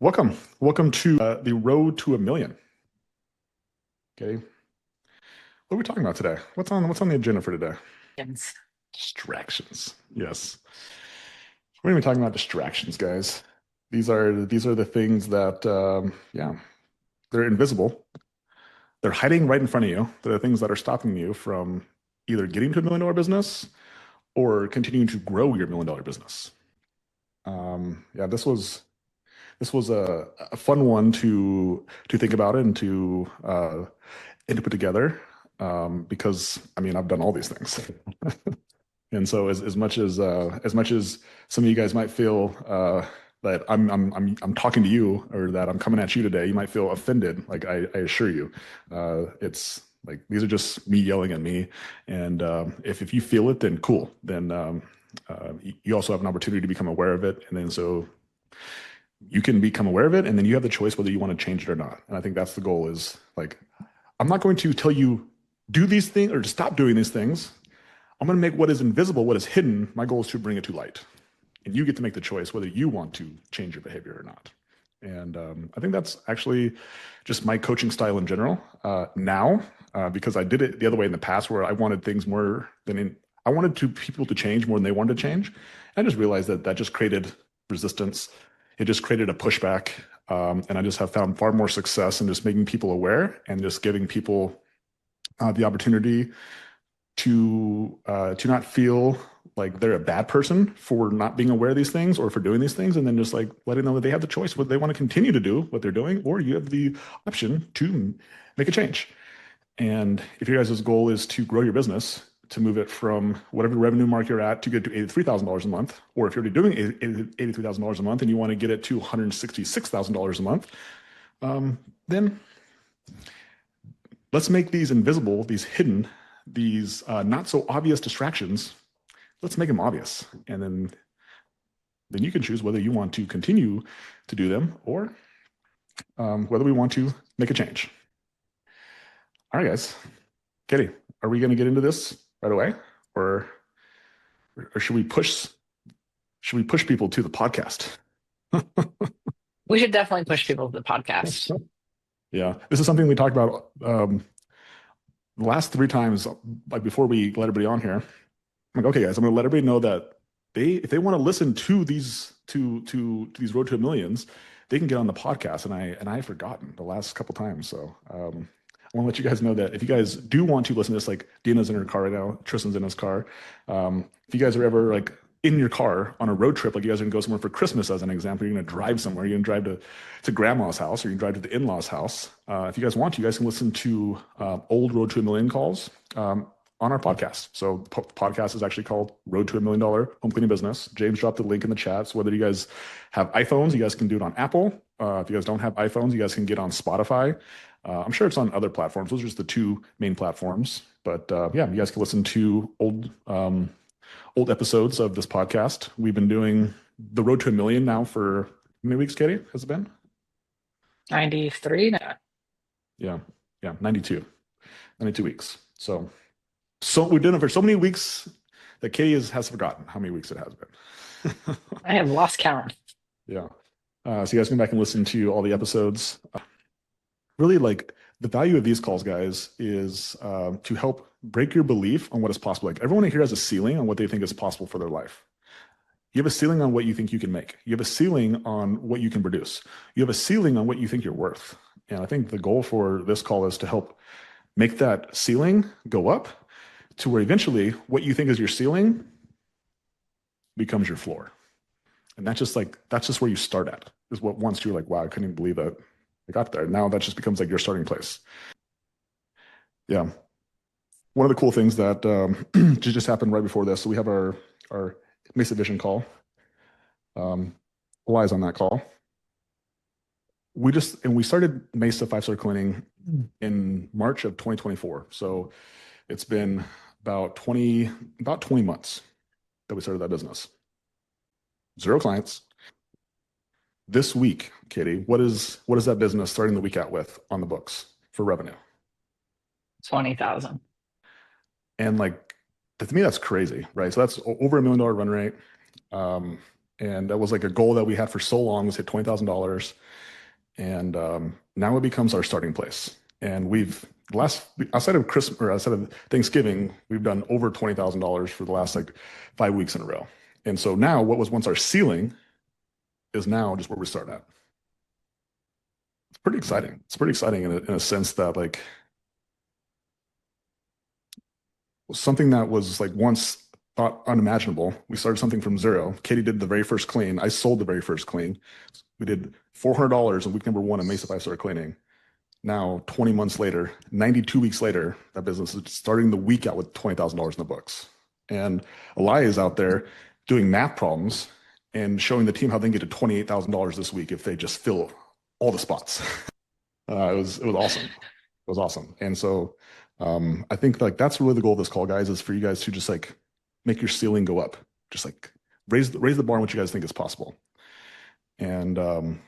Welcome to the road to a million. Okay, what are we talking about today? What's on the agenda for today? Yes. Distractions. Yes, we're gonna be talking about distractions, guys. These are the things that yeah, they're invisible. They're hiding right in front of you. They're the things that are stopping you from either getting to $1 million business or continuing to grow your $1 million business. Yeah, this was a fun one to think about it and to put together, because I mean I've done all these things, and so as much as some of you guys might feel that I'm talking to you or that I'm coming at you today, you might feel offended. Like I assure you, it's like these are just me yelling at me, and if you feel it, then cool. Then you also have an opportunity to become aware of it, and then so you can become aware of it, and then you have the choice whether you want to change it or not. And I think that's the goal. Is like I'm not going to tell you do these things or to stop doing these things. I'm going to make what is invisible, what is hidden. My goal is to bring it to light, and you get to make the choice whether you want to change your behavior or not. And I think that's actually just my coaching style in general now, because I did it the other way in the past, where I wanted things more than I wanted people to change more than they wanted to change. I just realized that that just created resistance. It just created a pushback, and I just have found far more success in just making people aware and just giving people the opportunity to not feel like they're a bad person for not being aware of these things or for doing these things, and then just like letting them know that they have the choice whether they want to continue to do what they're doing, or you have the option to make a change. And if your guys' goal is to grow your business, to move it from whatever revenue mark you're at to get to $83,000 a month, or if you're already doing $83,000 a month and you want to get it to $166,000 a month, then let's make these invisible, these hidden, these not so obvious distractions. Let's make them obvious, and then you can choose whether you want to continue to do them or whether we want to make a change. All right, guys. Katie, are we going to get into this right away, or should we push people to the podcast? We should definitely push people to the podcast. Yeah, this is something we talked about the last 3 times, like before we let everybody on here. I'm like, okay, guys, I'm going to let everybody know that if they want to listen to these to these Road to a Millions, they can get on the podcast. And I've forgotten the last couple times, so I want to let you guys know that if you guys do want to listen to this, like Dina's in her car right now, Tristan's in his car. If you guys are ever like in your car on a road trip, like you guys are gonna go somewhere for Christmas, as an example, you're gonna drive somewhere, you're gonna drive to grandma's house, or you can drive to the in-laws house. If you guys want to, you guys can listen to old Road to a Million calls on our podcast. So the podcast is actually called Road to $1 Million Home Cleaning Business. James dropped the link in the chat. So whether you guys have iPhones, you guys can do it on Apple. If you guys don't have iPhones, you guys can get on Spotify. I'm sure it's on other platforms. Those are just the two main platforms. But yeah, you guys can listen to old episodes of this podcast. We've been doing the Road to a Million now for how many weeks, Katie? Has it been? 93? No. Yeah, 92 weeks. So we've done it for so many weeks that Katie has forgotten how many weeks it has been. I have lost count. Yeah. So you guys come back and listen to all the episodes. Really, like the value of these calls, guys, is to help break your belief on what is possible. Like everyone here has a ceiling on what they think is possible for their life. You have a ceiling on what you think you can make. You have a ceiling on what you can produce. You have a ceiling on what you think you're worth. And I think the goal for this call is to help make that ceiling go up to where eventually what you think is your ceiling becomes your floor. And that's just where you start at, is what once you're like, wow, I couldn't even believe that I got there. Now that just becomes like your starting place. Yeah. One of the cool things that just happened right before this, so we have our Mesa Vision call. All eyes on that call. We started Mesa 5-star cleaning in March of 2024. So it's been about 20 months that we started that business. 0 clients. This week, Katie, what is that business starting the week out with on the books for revenue? 20,000. And like to me, that's crazy, right? So that's over $1 million run rate. And that was like a goal that we had for so long, was hit $20,000. And now it becomes our starting place. And we've last outside of Christmas or outside of Thanksgiving, we've done over $20,000 for the last like 5 weeks in a row. And so now what was once our ceiling is now just where we start at. It's pretty exciting. It's pretty exciting in a sense that like something that was like once thought unimaginable. We started something from zero. Katie did the very first clean. I sold the very first clean. We did $400 in week number one of Mesa 5 Star Cleaning. Now, 20 months later, 92 weeks later, that business is starting the week out with $20,000 in the books. And Elia is out there doing math problems and showing the team how they can get to $28,000 this week if they just fill all the spots. It was awesome. It was awesome. And so I think like that's really the goal of this call, guys, is for you guys to just like make your ceiling go up, just like raise the bar on what you guys think is possible. And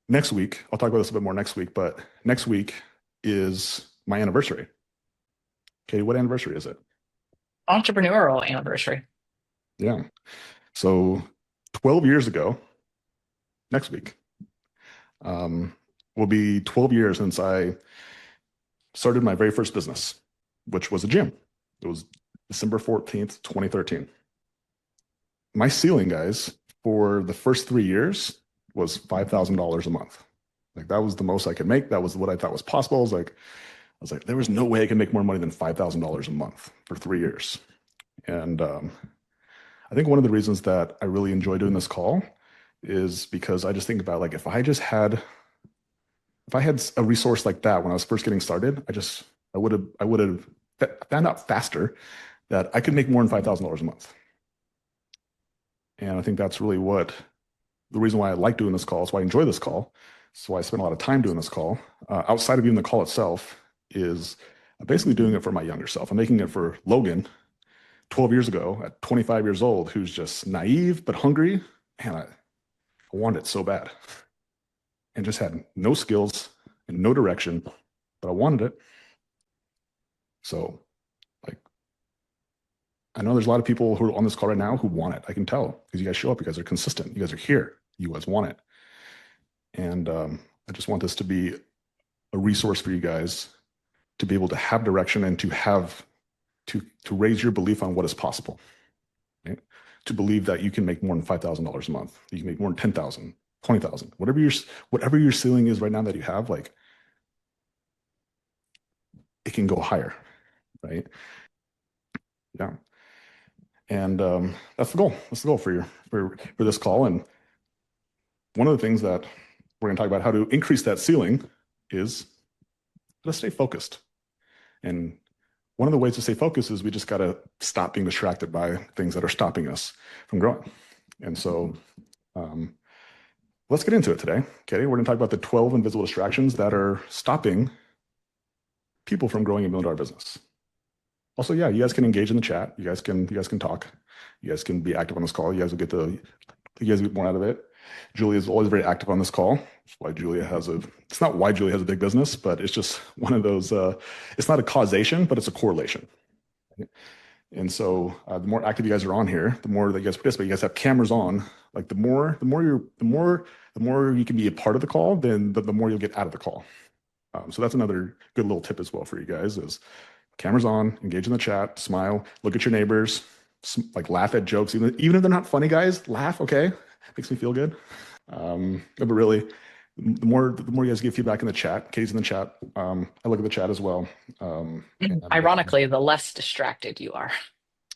next week, I'll talk about this a bit more next week, but next week is my anniversary. Katie, what anniversary is it? Entrepreneurial anniversary. Yeah. So 12 years ago, next week, will be 12 years since I started my very first business, which was a gym. It was December 14th, 2013. My ceiling, guys, for the first 3 years was $5,000 a month. Like that was the most I could make. That was what I thought was possible. I was like, there was no way I could make more money than $5,000 a month for 3 years. And I think one of the reasons that I really enjoy doing this call is because I just think about like if I had a resource like that when I was first getting started, I would have found out faster that I could make more than $5,000 a month. And I think that's really the reason why I like doing this call. It's why I enjoy this call. It's why I spend a lot of time doing this call. Outside of even the call itself, is I'm basically doing it for my younger self. I'm making it for Logan, 12 years ago, at 25 years old, who's just naive but hungry. Man, I wanted it so bad, and just had no skills and no direction, but I wanted it. So, like, I know there's a lot of people who are on this call right now who want it. I can tell because you guys show up, you guys are consistent, you guys are here, you guys want it. And I just want this to be a resource for you guys to be able to have direction and to raise your belief on what is possible. Right? To believe that you can make more than $5,000 a month, you can make more than 10,000, 20,000, whatever your ceiling is right now that you have, like it can go higher, right? Yeah. And that's the goal. That's the goal for this call. And one of the things that we're going to talk about how to increase that ceiling is let's stay focused. And one of the ways to stay focused is we just got to stop being distracted by things that are stopping us from growing. And so let's get into it today. Okay, we're going to talk about the 12 invisible distractions that are stopping people from growing and building our business. Also, yeah, you guys can engage in the chat. You guys can talk. You guys can be active on this call. You guys will get more out of it. Julia is always very active on this call. That's why it's not why Julia has a big business, but it's just one of those, it's not a causation, but it's a correlation. And so the more active you guys are on here, the more that you guys participate, you guys have cameras on, like the more you can be a part of the call, then the more you'll get out of the call. So that's another good little tip as well for you guys is cameras on, engage in the chat, smile, look at your neighbors, like laugh at jokes, even if they're not funny, guys, laugh. Okay. Makes me feel good. But really, the more you guys give feedback in the chat, Katie's in the chat. I look at the chat as well. Ironically, the less distracted you are.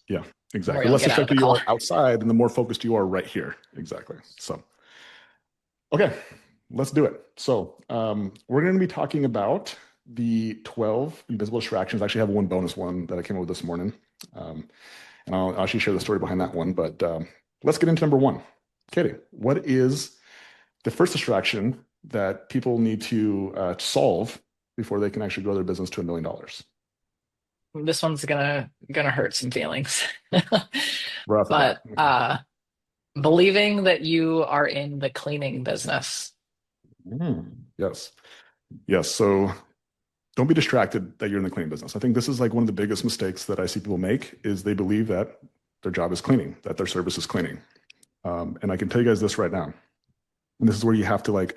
Yeah, The exactly. more The you'll less get out of the distracted you call. are outside, and the more focused you are right here. Exactly. So, okay, let's do it. So, we're going to be talking about the 12 invisible distractions. I actually have one bonus one that I came up with this morning, and I'll actually share the story behind that one. But let's get into number one. Katie, what is the first distraction that people need to solve before they can actually grow their business to $1 million? This one's gonna hurt some feelings. Right off the bat. But believing that you are in the cleaning business. Yes. Yes. So don't be distracted that you're in the cleaning business. I think this is like one of the biggest mistakes that I see people make is they believe that their job is cleaning, that their service is cleaning. And I can tell you guys this right now. And this is where you have to like,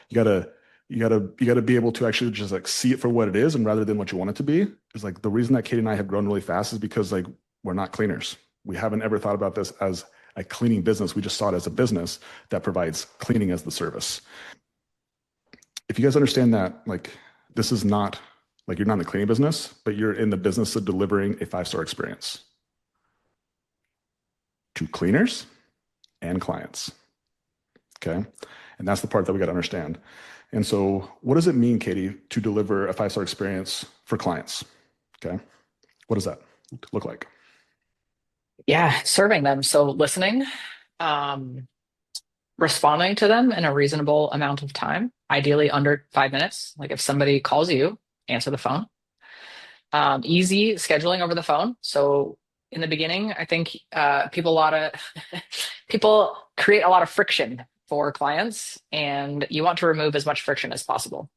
you gotta, you gotta be able to actually just like see it for what it is, and rather than what you want it to be. Is like the reason that Katie and I have grown really fast is because like we're not cleaners. We haven't ever thought about this as a cleaning business. We just saw it as a business that provides cleaning as the service. If you guys understand that, like this is not like you're not in the cleaning business, but you're in the business of delivering a 5-star experience to cleaners and clients. Okay. And that's the part that we got to understand. And so, what does it mean, Katie, to deliver a 5-star experience for clients? Okay. What does that look like? Yeah, serving them. So listening, um, responding to them in a reasonable amount of time, ideally under 5 minutes. Like if somebody calls you, answer the phone. Easy scheduling over the phone. So in the beginning, I think people a lot of people create a lot of friction for clients, and you want to remove as much friction as possible.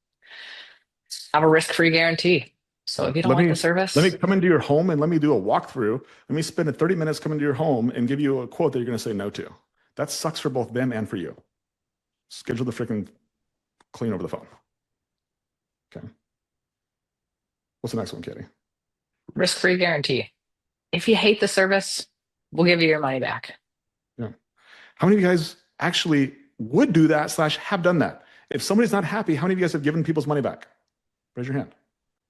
Have a risk-free guarantee. So Yeah. if you don't Let like me the let me service, come into your home and let me do a walkthrough. Let me spend 30 minutes coming to your home and give you a quote that you're going to say no to. That sucks for both them and for you. Schedule the freaking clean over the phone. Okay. What's the next one, Katie? risk-free guarantee. If you hate the service, we'll give you your money back. Yeah. How many of you guys actually would do that slash have done that? If somebody's not happy, how many of you guys have given people's money back? Raise your hand.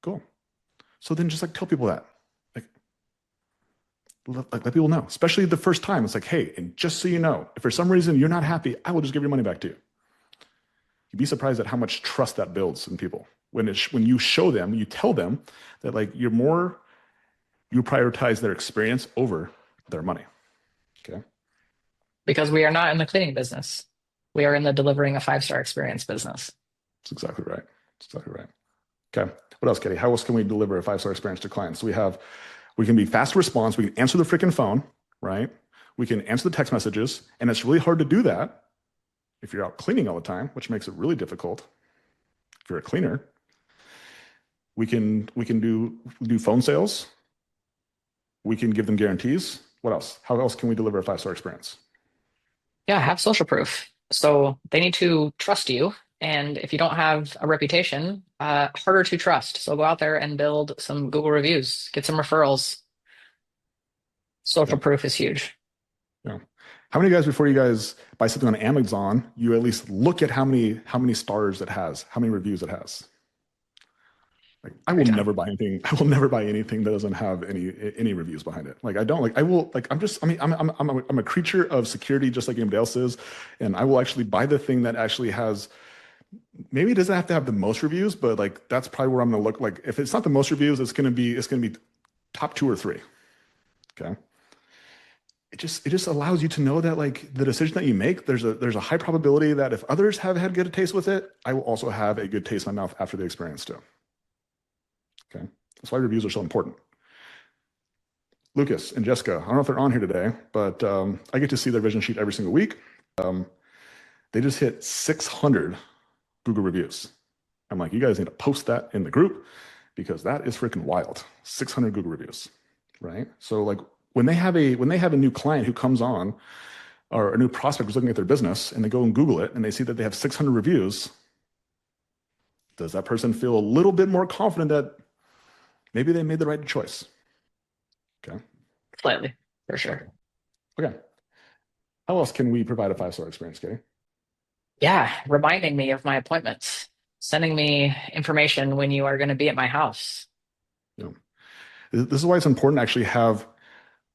Cool. So then just like tell people that. Like, let people know, especially the first time. It's like, hey, and just so you know, if for some reason you're not happy, I will just give your money back to you. You'd be surprised at how much trust that builds in people. When you show them, you tell them that like you prioritize their experience over their money. Okay. Because we are not in the cleaning business. We are in the delivering a 5-star experience business. That's exactly right. That's exactly right. Okay. What else, Katie? How else can we deliver a 5-star experience to clients? We can be fast response. We can answer the freaking phone, right? We can answer the text messages. And it's really hard to do that if you're out cleaning all the time, which makes it really difficult. If you're a cleaner, we can do phone sales. We can give them guarantees. What else? How else can we deliver a 5-star experience? Yeah, have social proof. So they need to trust you. And if you don't have a reputation, harder to trust. So go out there and build some Google reviews, get some referrals. Social Yeah. proof is huge. Yeah. How many guys before you guys buy something on Amazon, you at least look at how many stars it has, how many reviews it has? Like I Every will time. never buy anything. I will never buy anything that doesn't have any reviews behind it. Like I don't like. I will like. I'm just. I mean, I'm a creature of security, just like anybody else is, and I will actually buy the thing that actually has. Maybe it doesn't have to have the most reviews, but like that's probably where I'm gonna look. Like if it's not the most reviews, it's gonna be top 2 or 3. Okay. It just allows you to know that like the decision that you make, there's a high probability that if others have had good taste with it, I will also have a good taste in my mouth after the experience too. Okay. That's why reviews are so important. Lucas and Jessica, I don't know if they're on here today, but I get to see their vision sheet every single week. Um, they just hit 600 Google reviews. I'm like, you guys need to post that in the group because that is freaking wild. 600 Google reviews, right? So like when they have a new client who comes on or a new prospect who's looking at their business and they go and Google it and they see that they have 600 reviews, does that person feel a little bit more confident that maybe they made the right choice? Okay. Slightly, for sure. Okay. How else can we provide a 5-star experience, Katie? Yeah, reminding me of my appointments, sending me information when you are going to be at my house. You know, this is why it's important to actually have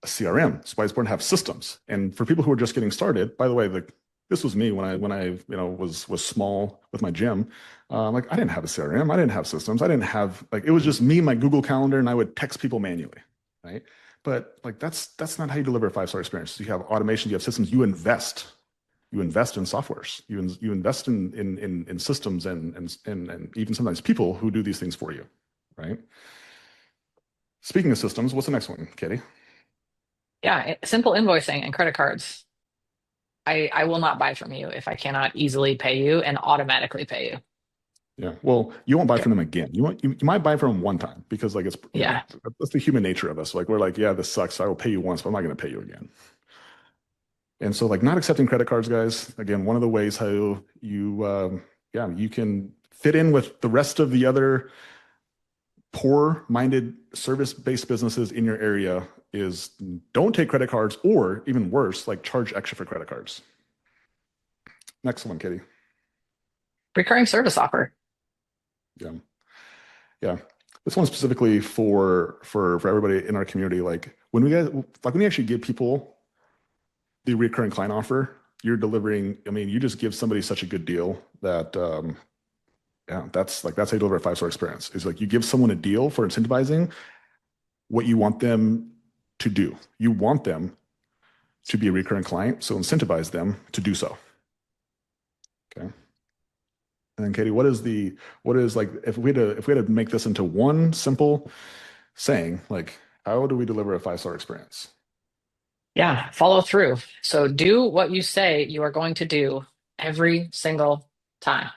a CRM. It's why it's important to have systems. And for people who are just getting started, by the way, like this was me when I was small with my gym. Like I didn't have a CRM, I didn't have systems, I didn't have like it was just me, my Google Calendar, and I would text people manually, right? But like that's not how you deliver a 5-star experience. You have automation, you have systems, you invest in softwares, you invest in systems and even sometimes people who do these things for you, right? Speaking of systems, what's the next one, Katie? Yeah, simple invoicing and credit cards. I will not buy from you if I cannot easily pay you and automatically pay you. Yeah. Well, you won't buy Okay. from them again. You might buy from them one time because like it's Yeah. that's the human nature of us. Like we're like, yeah, this sucks. I will pay you once, but I'm not going to pay you again. And so like not accepting credit cards, guys, again, one of the ways how yeah, you can fit in with the rest of the other poor-minded service-based businesses in your area is don't take credit cards, or even worse, like charge extra for credit cards. Next one, Katie. Recurring service offer. Yeah. Yeah. This one specifically for everybody in our community. Like when we actually give people the recurring client offer, you're delivering, I mean, you just give somebody such a good deal that yeah, that's how you deliver a five-star experience. Is like you give someone a deal for incentivizing what you want them to do. You want them to be a recurring client, so incentivize them to do so. Okay. And then Katie, what is like if we had to make this into one simple saying, like how do we deliver a five-star experience? Yeah, follow through. So do what you say you are going to do every single time.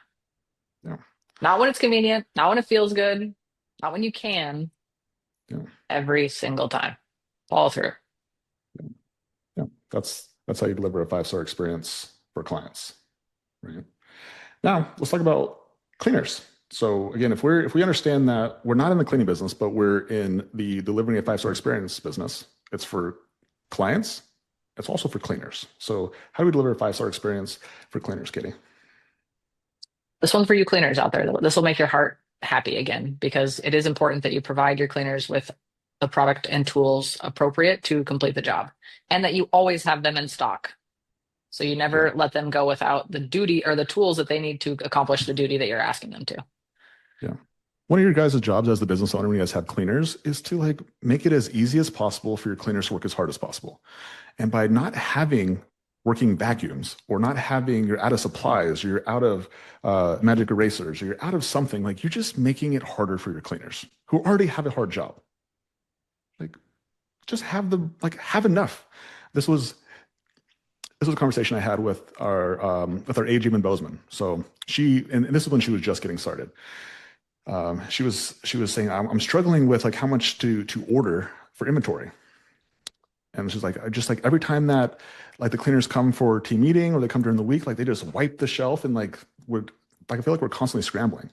Yeah. Not when it's convenient, not when it feels good, not when you can, Yeah. every single time. Follow through. Yeah. That's how you deliver a five-star experience for clients. Right. Now, let's talk about cleaners. So again, if we understand that we're not in the cleaning business, but we're in the delivering a five-star experience business, it's for clients. It's also for cleaners. So how do we deliver a five-star experience for cleaners, Katie? This one's for you cleaners out there. This will make your heart happy again because it is important that you provide your cleaners with the product and tools appropriate to complete the job and that you always have them in stock. So you Yeah. never let them go without the duty or the tools that they need to accomplish the duty that you're asking them to. Yeah. One of your guys' jobs as the business owner when you guys have cleaners is to like make it as easy as possible for your cleaners to work as hard as possible. And by not having working vacuums or not having, you're out of supplies, you're out of magic erasers, or you're out of something, like you're just making it harder for your cleaners who already have a hard job. Like just have them, like have enough. This was this was a conversation I had with our AG Bozeman. So and this is when she was just getting started. She was saying I'm struggling with like how much to order for inventory. And she's like, I just like every time that like the cleaners come for team meeting or they come during the week, like they just wipe the shelf and like I feel like we're constantly scrambling.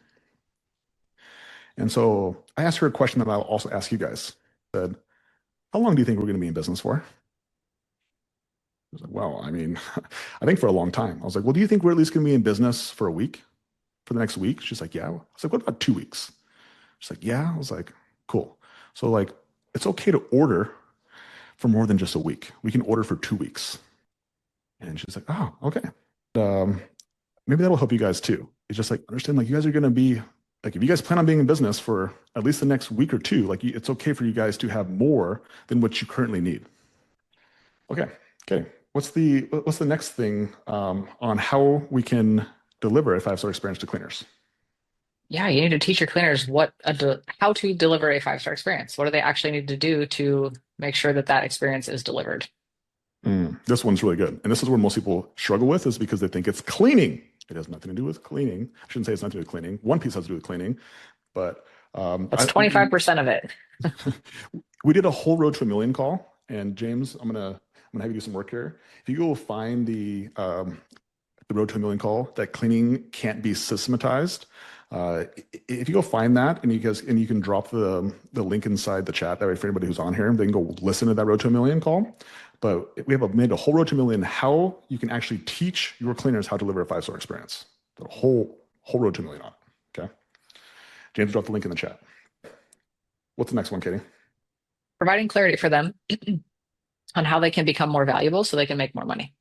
And so I asked her a question that I'll also ask you guys. I said, how long do you think we're going to be in business for? I was like, well, I mean, I think for a long time. I was like, well, do you think we're at least going to be in business for a week, for the next week? She's like, yeah. I was like, what about 2 weeks? She's like, yeah. I was like, cool. So like, it's okay to order for more than just a week. We can order for 2 weeks. And she's like, oh, okay. Um, maybe that'll help you guys too. It's just like understand like you guys are going to be like if you guys plan on being in business for at least the next week or two, like it's okay for you guys to have more than what you currently need. Okay. Okay. What's the next thing on how we can deliver a five-star experience to cleaners? Yeah, you need to teach your cleaners how to deliver a five-star experience. What do they actually need to do to make sure that that experience is delivered? This one's really good. And this is where most people struggle with is because they think it's cleaning. It has nothing to do with cleaning. I shouldn't say it's nothing to do with cleaning. One piece has to do with cleaning, but That's 25% of it. we did a whole road to a million call. And James, I'm gonna have you do some work here. If you go find the road to a million call that cleaning can't be systematized, if you go find that and you can drop the link inside the chat that way for anybody who's on here, they can go listen to that road to a million call. But we have made a whole road to a million how you can actually teach your cleaners how to deliver a five-star experience. The whole road to a million on it. Okay. James dropped the link in the chat. What's the next one, Katie? Providing clarity for them on how they can become more valuable so they can make more money.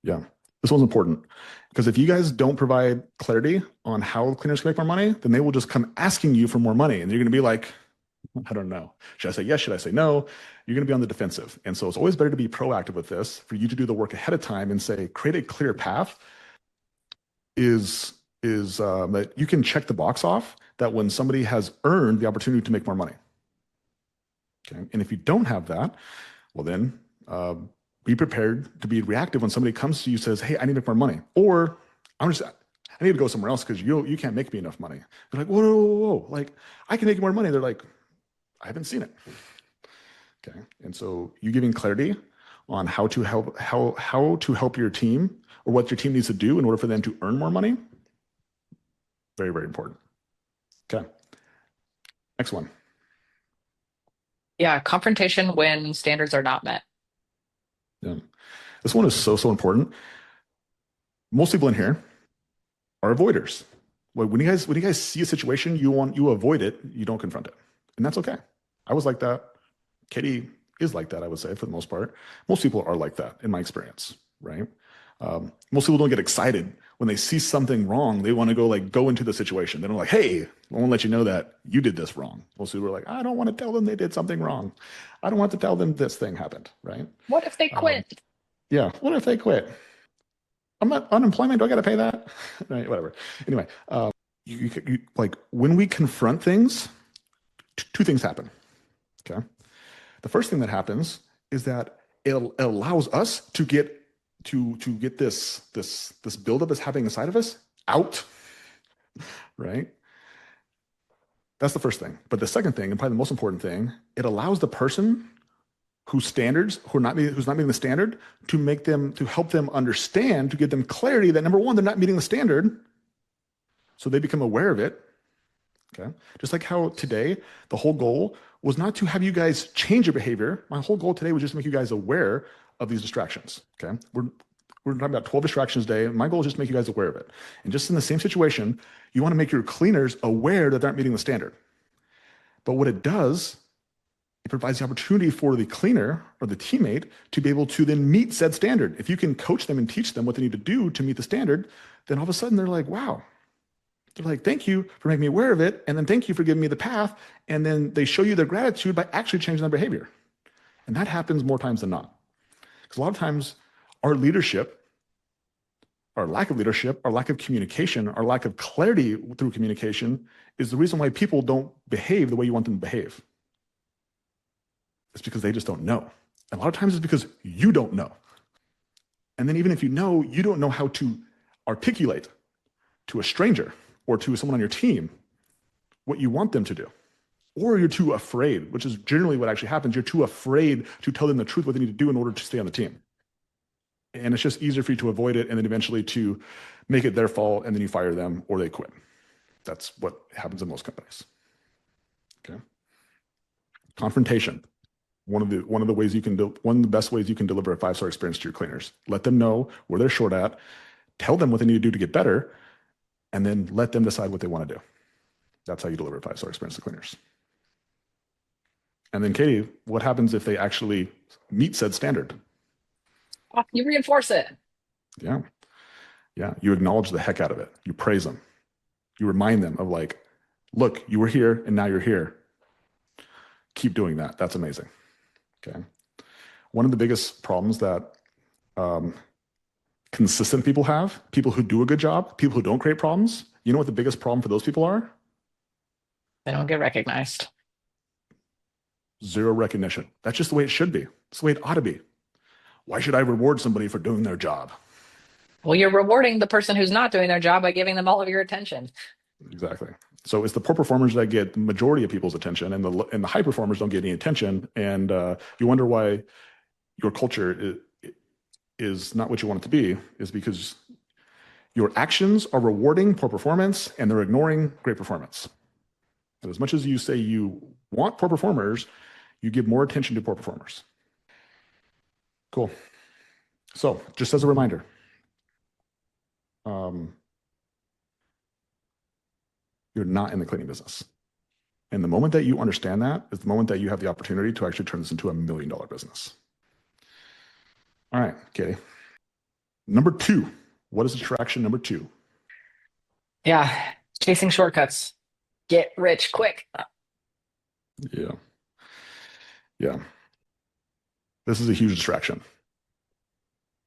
Yeah. This one's important because if you guys don't provide clarity on how cleaners can make more money, then they will just come asking you for more money. And you're going to be like, I don't know. Should I say yes? Should I say no? You're going to be on the defensive. And so it's always better to be proactive with this, for you to do the work ahead of time and say, create a clear path is that you can check the box off that when somebody has earned the opportunity to make more money. Okay. And if you don't have that, well then be prepared to be reactive when somebody comes to you and says, hey, I need to make more money. Or I need to go somewhere else because you can't make me enough money. They're like, whoa, whoa, whoa, whoa. Like, I can make you more money. They're like, I haven't seen it. Okay. And so you giving clarity on how to help your team or what your team needs to do in order for them to earn more money. Very, very important. Okay. Next one. Yeah, confrontation when standards are not met. Yeah. This one is so, so important. Most people in here are avoiders. When you guys see a situation, you avoid it, you don't confront it. And that's okay. I was like that. Katie is like that, I would say, for the most part. Most people are like that, in my experience, right? Most people don't get excited when they see something wrong. They want to go into the situation. They don't like, hey, I want to let you know that you did this wrong. Most people are like, I don't want to tell them they did something wrong. I don't want to tell them this thing happened, right? What if they Um, quit? yeah. What if they quit? I'm not unemployment. Do I got to pay that? Right. Whatever. Anyway, like when we confront things, two things happen. Okay. The first thing that happens is that it allows us to get this buildup that's happening inside of us out, right? That's the first thing. But the second thing, and probably the most important thing, it allows the person who's not meeting the standard to help them understand, to give them clarity that number one, they're not meeting the standard, so they become aware of it. Okay. Just like how today, the whole goal was not to have you guys change your behavior. My whole goal today was just to make you guys aware of these distractions. Okay. We're talking about 12 distractions a day. My goal is just to make you guys aware of it. And just in the same situation, you want to make your cleaners aware that they aren't meeting the standard. But what it does, it provides the opportunity for the cleaner or the teammate to be able to then meet said standard. If you can coach them and teach them what they need to do to meet the standard, then all of a sudden they're like, wow. They're like, thank you for making me aware of it. And then thank you for giving me the path. And then they show you their gratitude by actually changing their behavior. And that happens more times than not. Because a lot of times our leadership, our lack of leadership, our lack of communication, our lack of clarity through communication is the reason why people don't behave the way you want them to behave. It's because they just don't know. And a lot of times it's because you don't know. And then even if you know, you don't know how to articulate to a stranger or to someone on your team what you want them to do. Or you're too afraid, which is generally what actually happens. You're too afraid to tell them the truth, what they need to do in order to stay on the team. And it's just easier for you to avoid it and then eventually to make it their fault and then you fire them or they quit. That's what happens in most companies. Okay. Confrontation. One of the ways you can do, one of the best ways you can deliver a 5-star experience to your cleaners. Let them know where they're short at, tell them what they need to do to get better, and then let them decide what they want to do. That's how you deliver a 5-star experience to cleaners. And then Katie, what happens if they actually meet said standard? You reinforce it. Yeah. Yeah. You acknowledge the heck out of it. You praise them. You remind them of like, look, you were here and now you're here. Keep doing that. That's amazing. Okay. One of the biggest problems that consistent people have, people who do a good job, people who don't create problems, you know what the biggest problem for those people are? They don't get recognized. Zero recognition. That's just the way it should be. It's the way it ought to be. Why should I reward somebody for doing their job? Well, you're rewarding the person who's not doing their job by giving them all of your attention. Exactly. So it's the poor performers that get the majority of people's attention, and the high performers don't get any attention. And you wonder why your culture is not what you want it to be, is because your actions are rewarding poor performance and they're ignoring great performance. And as much as you say you want poor performers, you give more attention to poor performers. Cool. So just as a reminder, you're not in the cleaning business. And the moment that you understand that is the moment that you have the opportunity to actually turn this into $1 million business. All right, Katie. Number 2. What is distraction number 2? Yeah, chasing shortcuts. Get rich quick. Yeah. Yeah. This is a huge distraction.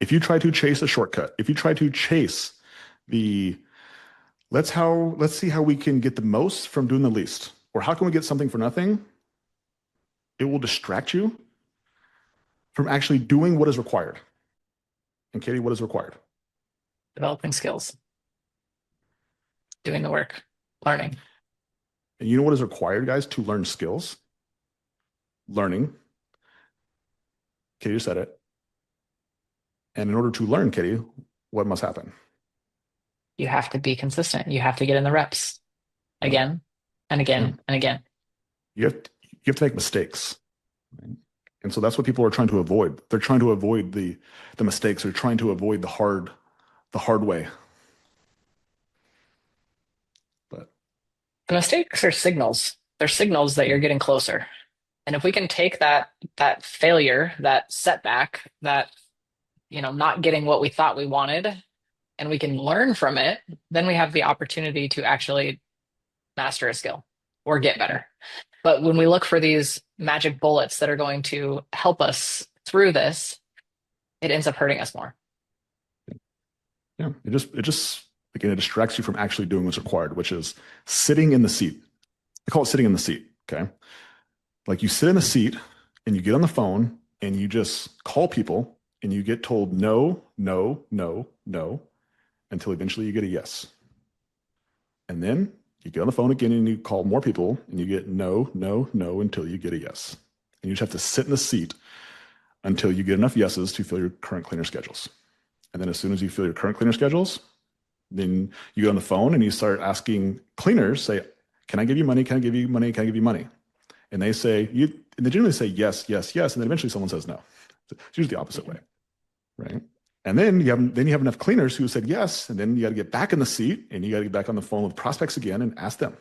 If you try to chase a shortcut, if you try to chase the let's see how we can get the most from doing the least, or how can we get something for nothing, it will distract you from actually doing what is required. And Katie, what is required? Developing skills. Doing the work. Learning. And you know what is required, guys, to learn skills? Learning. Katie said it. And in order to learn, Katie, what must happen? You have to be consistent. You have to get in the reps Yep. again and Yeah. again and again. You have to make mistakes. Right? And so that's what people are trying to avoid. They're trying to avoid the mistakes. They're trying to avoid the hard way. But The mistakes are signals. They're signals that you're getting closer. And if we can take that failure, that setback, that not getting what we thought we wanted, and we can learn from it, then we have the opportunity to actually master a skill or get better. But when we look for these magic bullets that are going to help us through this, it ends up hurting us more. yeah, it just again it distracts you from actually doing what's required, which is sitting in the seat. I call it sitting in the seat. Okay. Like you sit in the seat and you get on the phone and you just call people and you get told no, no, no, no, until eventually you get a yes. And then you get on the phone again and you call more people and you get no, no, no until you get a yes. And you just have to sit in the seat until you get enough yeses to fill your current cleaner schedules. And then as soon as you fill your current cleaner schedules, then you get on the phone and you start asking cleaners, say, can I give you money? Can I give you money? Can I give you money? And they generally say yes, yes, yes. And then eventually someone says no. It's usually the opposite way, right? And then you have enough cleaners who said yes. And then you got to get back in the seat and you got to get back on the phone with prospects again and ask them,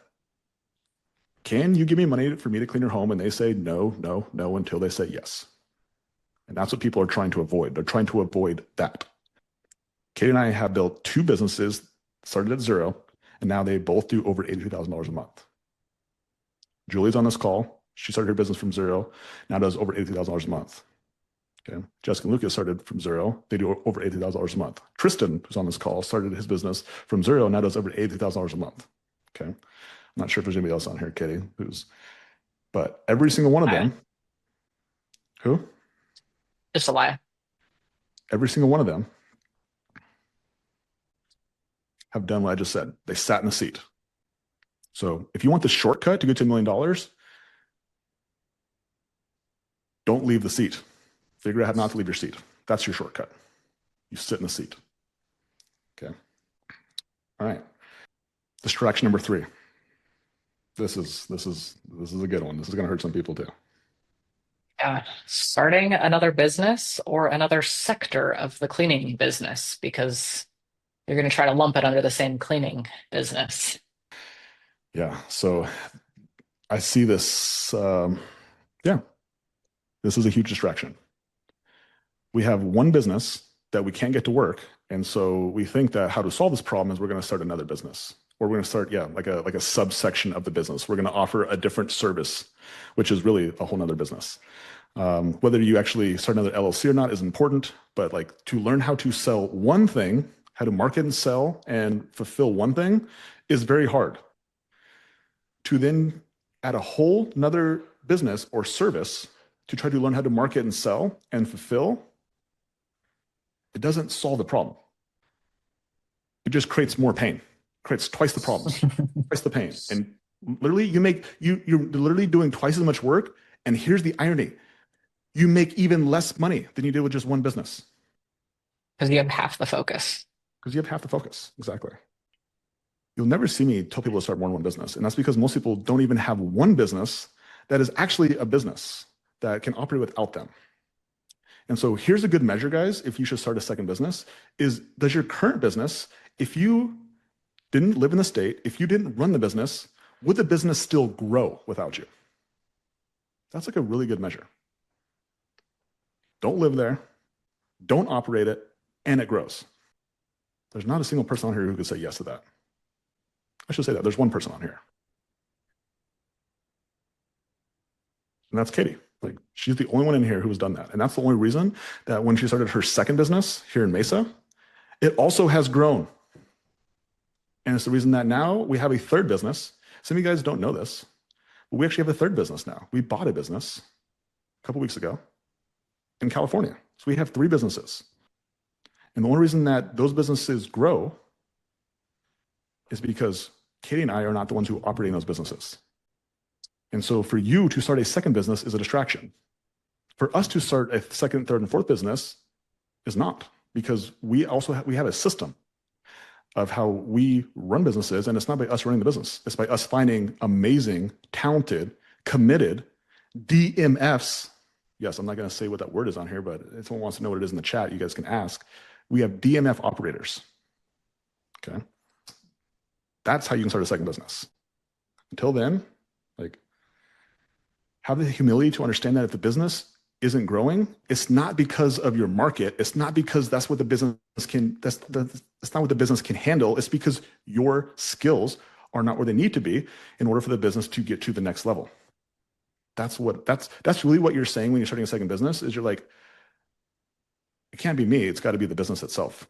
can you give me money for me to clean your home? And they say no, no, no, until they say yes. And that's what people are trying to avoid. They're trying to avoid that. Katie and I have built two businesses, started at zero, and now they both do over $82,000 a month. Julie's on this call. She started her business from zero, now does over $82,000 a month. Okay. Jessica and Lucas started from zero. They do over $80,000 a month. Tristan, who's on this call, started his business from zero, now does over $80,000 a month. Okay. I'm not sure if there's anybody else on here, Katie, but every single one of them, who? Just a lie. Every single one of them have done what I just said. They sat in the seat. So if you want the shortcut to get to $1 million, don't leave the seat. Figure out how not to leave your seat. That's your shortcut. You sit in the seat. Okay. All right. Distraction number 3. This is a good one. This is going to hurt some people too. Yeah, starting another business or another sector of the cleaning business because you're going to try to lump it under the same cleaning business. Yeah. So I see this. Yeah. This is a huge distraction. We have one business that we can't get to work. And so we think that how to solve this problem is we're going to start another business. Or we're going to start, like a subsection of the business. We're going to offer a different service, which is really a whole nother business. Whether you actually start another LLC or not is important, but like to learn how to sell one thing, how to market and sell and fulfill one thing is very hard. To then add a whole nother business or service to try to learn how to market and sell and fulfill, it doesn't solve the problem. It just creates more pain, creates twice the problems, twice the pain. And literally you're literally doing twice as much work. And here's the irony. You make even less money than you did with just one business. Because you have half the focus. Because you have half the focus. Exactly. You'll never see me tell people to start more than one business. And that's because most people don't even have one business that is actually a business that can operate without them. And so here's a good measure, guys, if you should start a second business, is does your current business, if you didn't live in the state, if you didn't run the business, would the business still grow without you? That's like a really good measure. Don't live there, don't operate it, and it grows. There's not a single person on here who could say yes to that. I should say that. There's one person on here. And that's Katie. Like, she's the only one in here who has done that. And that's the only reason that when she started her second business here in Mesa, it also has grown. And it's the reason that now we have a third business. Some of you guys don't know this, but we actually have a third business now. We bought a business a couple weeks ago in California. So we have 3 businesses. And the only reason that those businesses grow is because Katie and I are not the ones who are operating those businesses. And so for you to start a second business is a distraction. For us to start a second, third, and fourth business is not. because we have a system of how we run businesses, and it's not by us running the business. It's by us finding amazing, talented, committed DMFs. Yes, I'm not going to say what that word is on here, but if someone wants to know what it is in the chat, you guys can ask. We have DMF operators. Okay. That's how you can start a second business. Until then, like, have the humility to understand that if the business isn't growing, it's not because of your market. It's not because that's what the business can, that's not what the business can handle. It's because your skills are not where they need to be in order for the business to get to the next level. That's really what you're saying when you're starting a second business is you're like, it can't be me. It's got to be the business itself.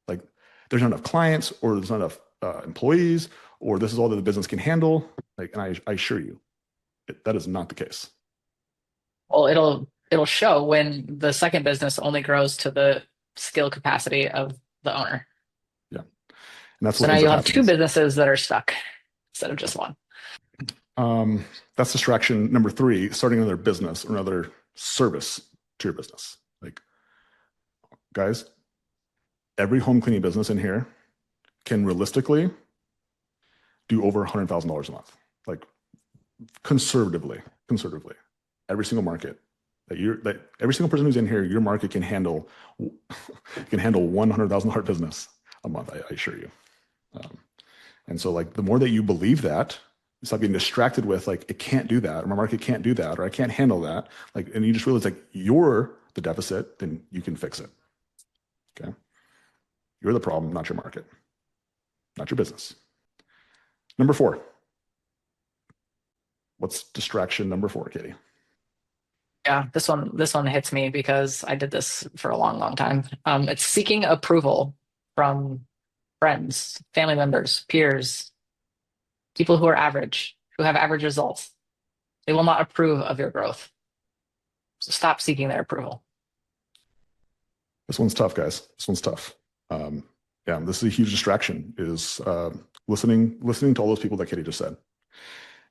Like there's not enough clients or there's not enough employees or this is all that the business can handle. Like, and I assure you, that is not the case. Well, it'll show when the second business only grows to the skill capacity of the owner. Yeah. And that's So what now ends up you'll have happening. two businesses that are stuck instead of just one. That's distraction number 3, starting another business or another service to your business. Like, guys, every home cleaning business in here can realistically do over $100,000 a month. Like conservatively, every single market that every single person who's in here, your market can handle $100,000 business a month. I assure you. And so like the more that you believe that, stop getting distracted with like, it can't do that, or my market can't do that, or I can't handle that. Like, and you just realize like you're the deficit, then you can fix it. Okay. You're the problem, not your market, not your business. Number 4. What's distraction number 4, Katie? Yeah, this one hits me because I did this for a long, long time. It's seeking approval from friends, family members, peers, people who are average, who have average results. They will not approve of your growth. So stop seeking their approval. This one's tough, guys. This one's tough. Yeah, this is a huge distraction. Is listening to all those people that Katie just said,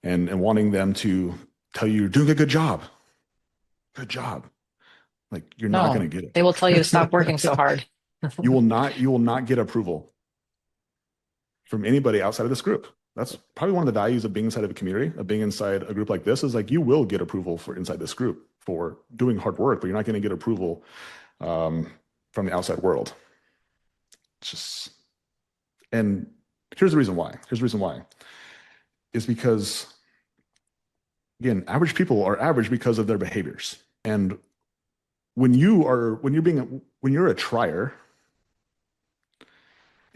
and wanting them to tell you you're doing a good job. Good job. Like you're not going to get it. They will tell you to stop working so hard. You will not get approval from anybody outside of this group. That's probably one of the values of being inside of a community, of being inside a group like this, is like you will get approval for inside this group for doing hard work, but you're not going to get approval from the outside world. It's just, and here's the reason why. Is because, again, average people are average because of their behaviors. And when you're a trier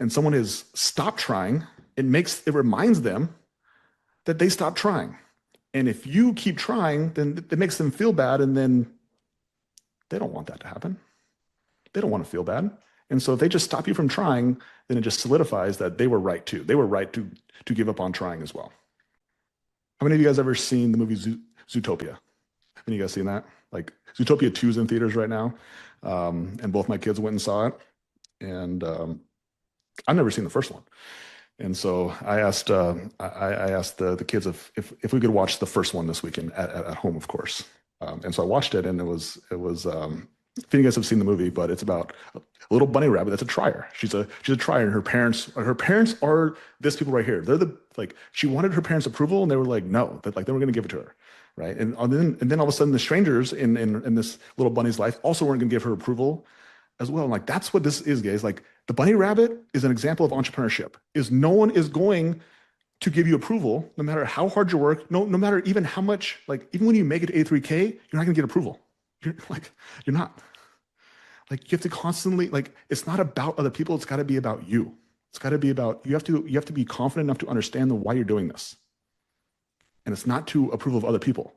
and someone is stopped trying, it reminds them that they stopped trying. And if you keep trying, then it makes them feel bad, and then they don't want that to happen. They don't want to feel bad. And so if they just stop you from trying, then it just solidifies that they were right too. They were right to give up on trying as well. How many of you guys ever seen the movie Zootopia? Have any of you guys seen that? Like Zootopia 2 is in theaters right now. And both my kids went and saw it. And I've never seen the first one. And so I asked the kids if we could watch the first one this weekend at home, of course. And so I watched it, and it was if you guys have seen the movie, but it's about a little bunny rabbit that's a trier. She's a trier, and her parents are this people right here. They're she wanted her parents' approval, and they were like, no, that like they were going to give it to her, right? And then all of a sudden the strangers in this little bunny's life also weren't going to give her approval as well. And like that's what this is, guys. Like the bunny rabbit is an example of entrepreneurship. Is no one is going to give you approval, no matter how hard you work, no matter even how much, like even when you make it to A3K, you're not going to get approval. You're not. Like you have to constantly, like it's not about other people. It's got to be about you. It's got to be about you have to be confident enough to understand why you're doing this. And it's not to approval of other people,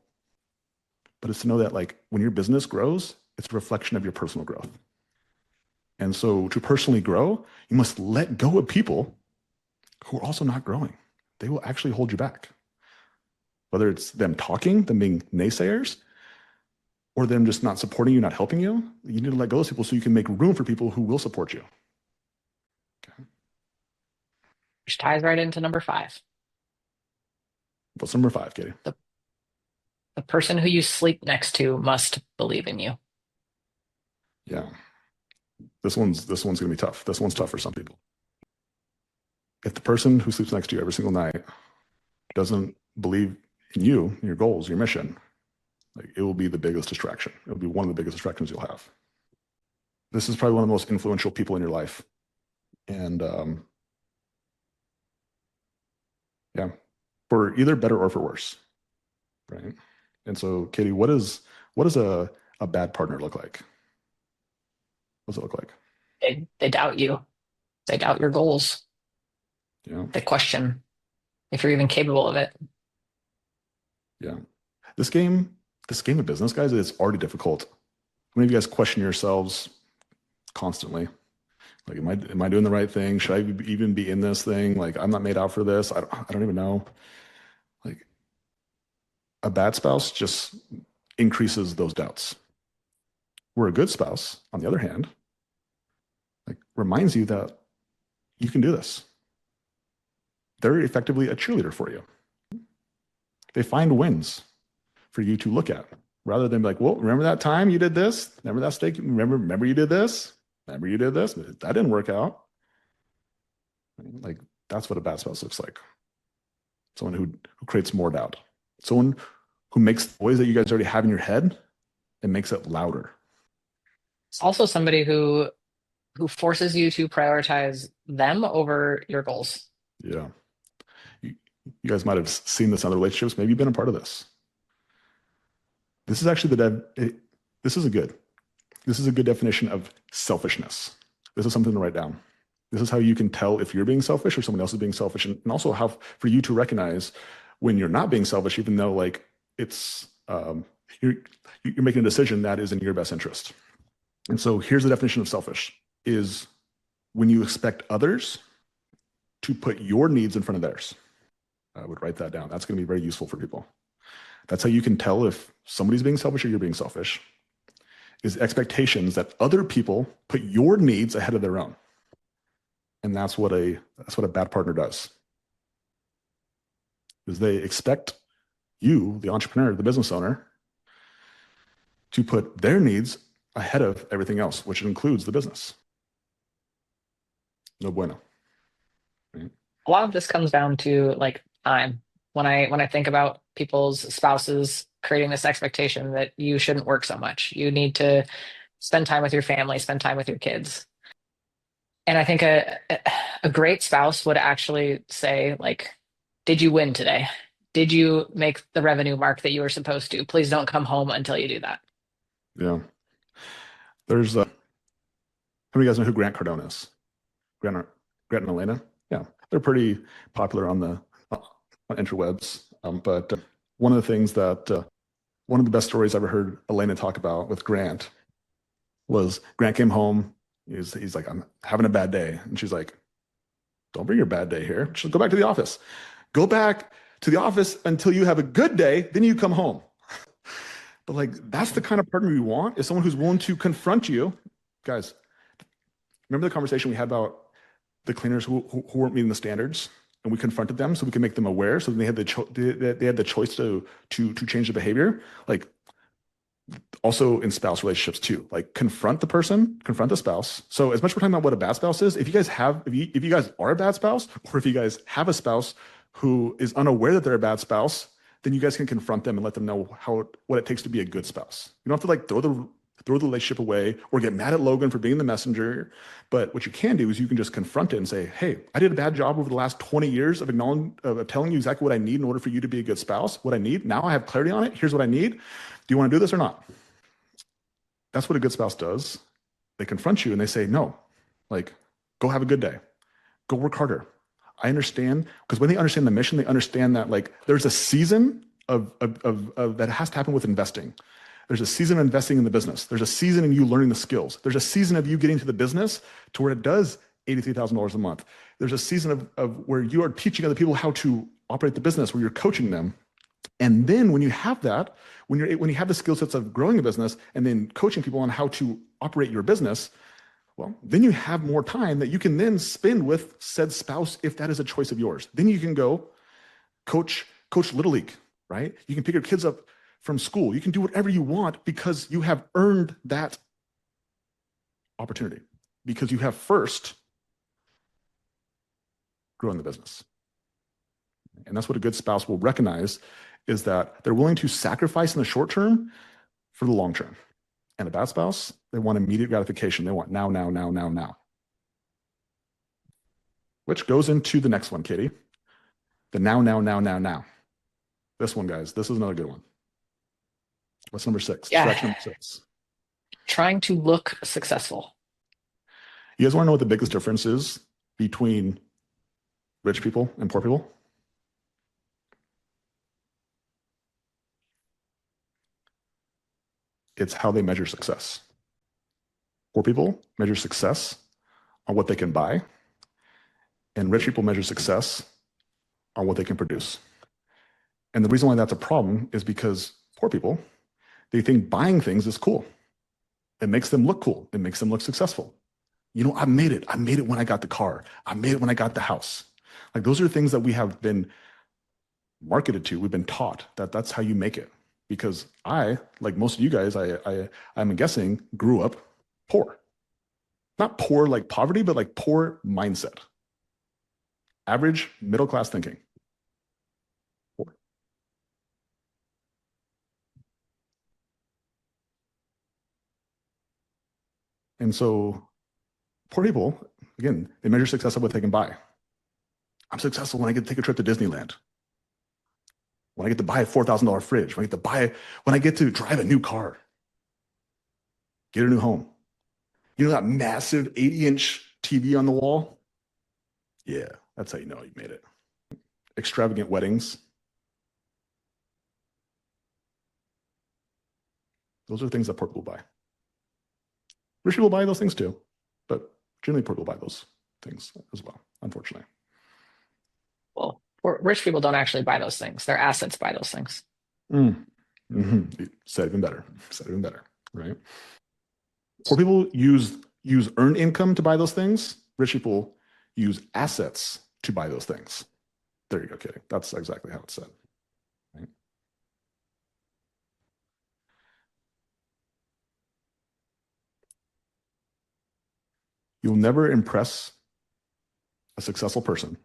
but it's to know that like when your business grows, it's a reflection of your personal growth. And so to personally grow, you must let go of people who are also not growing. They will actually hold you back. Whether it's them talking, them being naysayers, or them just not supporting you, not helping you, you need to let go of those people so you can make room for people who will support you. Okay. Which ties right into number 5. What's number 5, Katie? The person who you sleep next to must believe in you. Yeah. This one's going to be tough. This one's tough for some people. If the person who sleeps next to you every single night doesn't believe in you, your goals, your mission, like it will be the biggest distraction. It will be one of the biggest distractions you'll have. This is probably one of the most influential people in your life. And yeah, for either better or for worse. Right. And so, Katie, what does a bad partner look like? What does it look like? They doubt you. They doubt your goals. Yeah. They question if you're even capable of it. Yeah. This game, this game of business, guys, it's already difficult. How many of you guys question yourselves constantly? Like, am I doing the right thing? Should I even be in this thing? Like, I'm not made out for this. I don't even know. Like, a bad spouse just increases those doubts. Where a good spouse, on the other hand, like reminds you that you can do this. They're effectively a cheerleader for you. They find wins for you to look at rather than be like, well, remember that time you did this? Remember that steak? Remember you did this? Remember you did this? That didn't work out. Like that's what a bad spouse looks like. Someone who creates more doubt. Someone who makes the noise that you guys already have in your head and makes it louder. It's also somebody who forces you to prioritize them over your goals. Yeah. You guys might have seen this in other relationships. Maybe you've been a part of this. This is actually this is a good definition of selfishness. This is something to write down. This is how you can tell if you're being selfish or someone else is being selfish, and also how for you to recognize when you're not being selfish, even though like it's you're making a decision that is in your best interest. And so here's the definition of selfish: is when you expect others to put your needs in front of theirs. I would write that down. That's going to be very useful for people. That's how you can tell if somebody's being selfish or you're being selfish, is expectations that other people put your needs ahead of their own. And that's what a bad partner does. Is they expect you, the entrepreneur, the business owner, to put their needs ahead of everything else, which includes the business. No bueno. Right? A lot of this comes down to like time. When I think about people's spouses creating this expectation that you shouldn't work so much, you need to spend time with your family, spend time with your kids. And I think a great spouse would actually say, like, did you win today? Did you make the revenue mark that you were supposed to? Please don't come home until you do that. Yeah. There's how many of you guys know who Grant Cardone is? Grant and Elena? Yeah. They're pretty popular on the on interwebs. But one of the things that one of the best stories I ever heard Elena talk about with Grant was Grant came home. He's like, I'm having a bad day. And she's like, don't bring your bad day here. She'll go back to the office. Go back to the office until you have a good day. Then you come home. But like, that's the kind of partner you want, is someone who's willing to confront you. Guys, remember the conversation we had about the cleaners who weren't meeting the standards, and we confronted them so we could make them aware, so they had the choice to change the behavior. Like, also in spouse relationships too, like confront the spouse. So as much as we're talking about what a bad spouse is, if you guys are a bad spouse, or if you guys have a spouse who is unaware that they're a bad spouse, then you guys can confront them and let them know what it takes to be a good spouse. You don't have to like throw the relationship away or get mad at Logan for being the messenger. But what you can do is you can just confront it and say, hey, I did a bad job over the last 20 years of telling you exactly what I need in order for you to be a good spouse, what I need. Now I have clarity on it. Here's what I need. Do you want to do this or not? That's what a good spouse does. They confront you and they say, no, like, go have a good day. Go work harder. I understand, because when they understand the mission, they understand that like there's a season of that has to happen with investing. There's a season of investing in the business. There's a season in you learning the skills. There's a season of you getting to the business to where it does $83,000 a month. There's a season of where you are teaching other people how to operate the business, where you're coaching them. And then when you have that, when you have the skill sets of growing a business and then coaching people on how to operate your business, well, then you have more time that you can then spend with said spouse if that is a choice of yours. Then you can go coach Little League, right? You can pick your kids up from school. You can do whatever you want because you have earned that opportunity. because you have first grown the business. And that's what a good spouse will recognize, is that they're willing to sacrifice in the short term for the long term. And a bad spouse, they want immediate gratification. They want now, now, now, now, now. Which goes into the next one, Katie. The now, now, now, now, now. This one, guys, this is another good one. What's number 6? Yeah. Distraction number 6. Trying to look successful. You guys want to know what the biggest difference is between rich people and poor people? It's how they measure success. Poor people measure success on what they can buy, and rich people measure success on what they can produce. And the reason why that's a problem is because poor people, they think buying things is cool. It makes them look cool. It makes them look successful. You know, I made it. I made it when I got the car. I made it when I got the house. Like, those are things that we have been marketed to. We've been taught that that's how you make it. Because I, like most of you guys, I'm guessing, grew up poor. Not poor like poverty, but like poor mindset. Average middle class thinking. Poor. And so poor people, again, they measure success on what they can buy. I'm successful when I get to take a trip to Disneyland. When I get to buy a $4,000 fridge, when I get to drive a new car, get a new home. You know that massive 80-inch TV on the wall? Yeah, that's how you know you made it. Extravagant weddings. Those are things that poor people buy. Rich people buy those things too, but generally poor people buy those things as well, unfortunately. Well, rich people don't actually buy those things. Their assets buy those things. Said even better. Said even better, right? Poor people use earned income to buy those things. Rich people use assets to buy those things. There you go, Kitty. That's exactly how it's said. Right? You'll never impress a successful person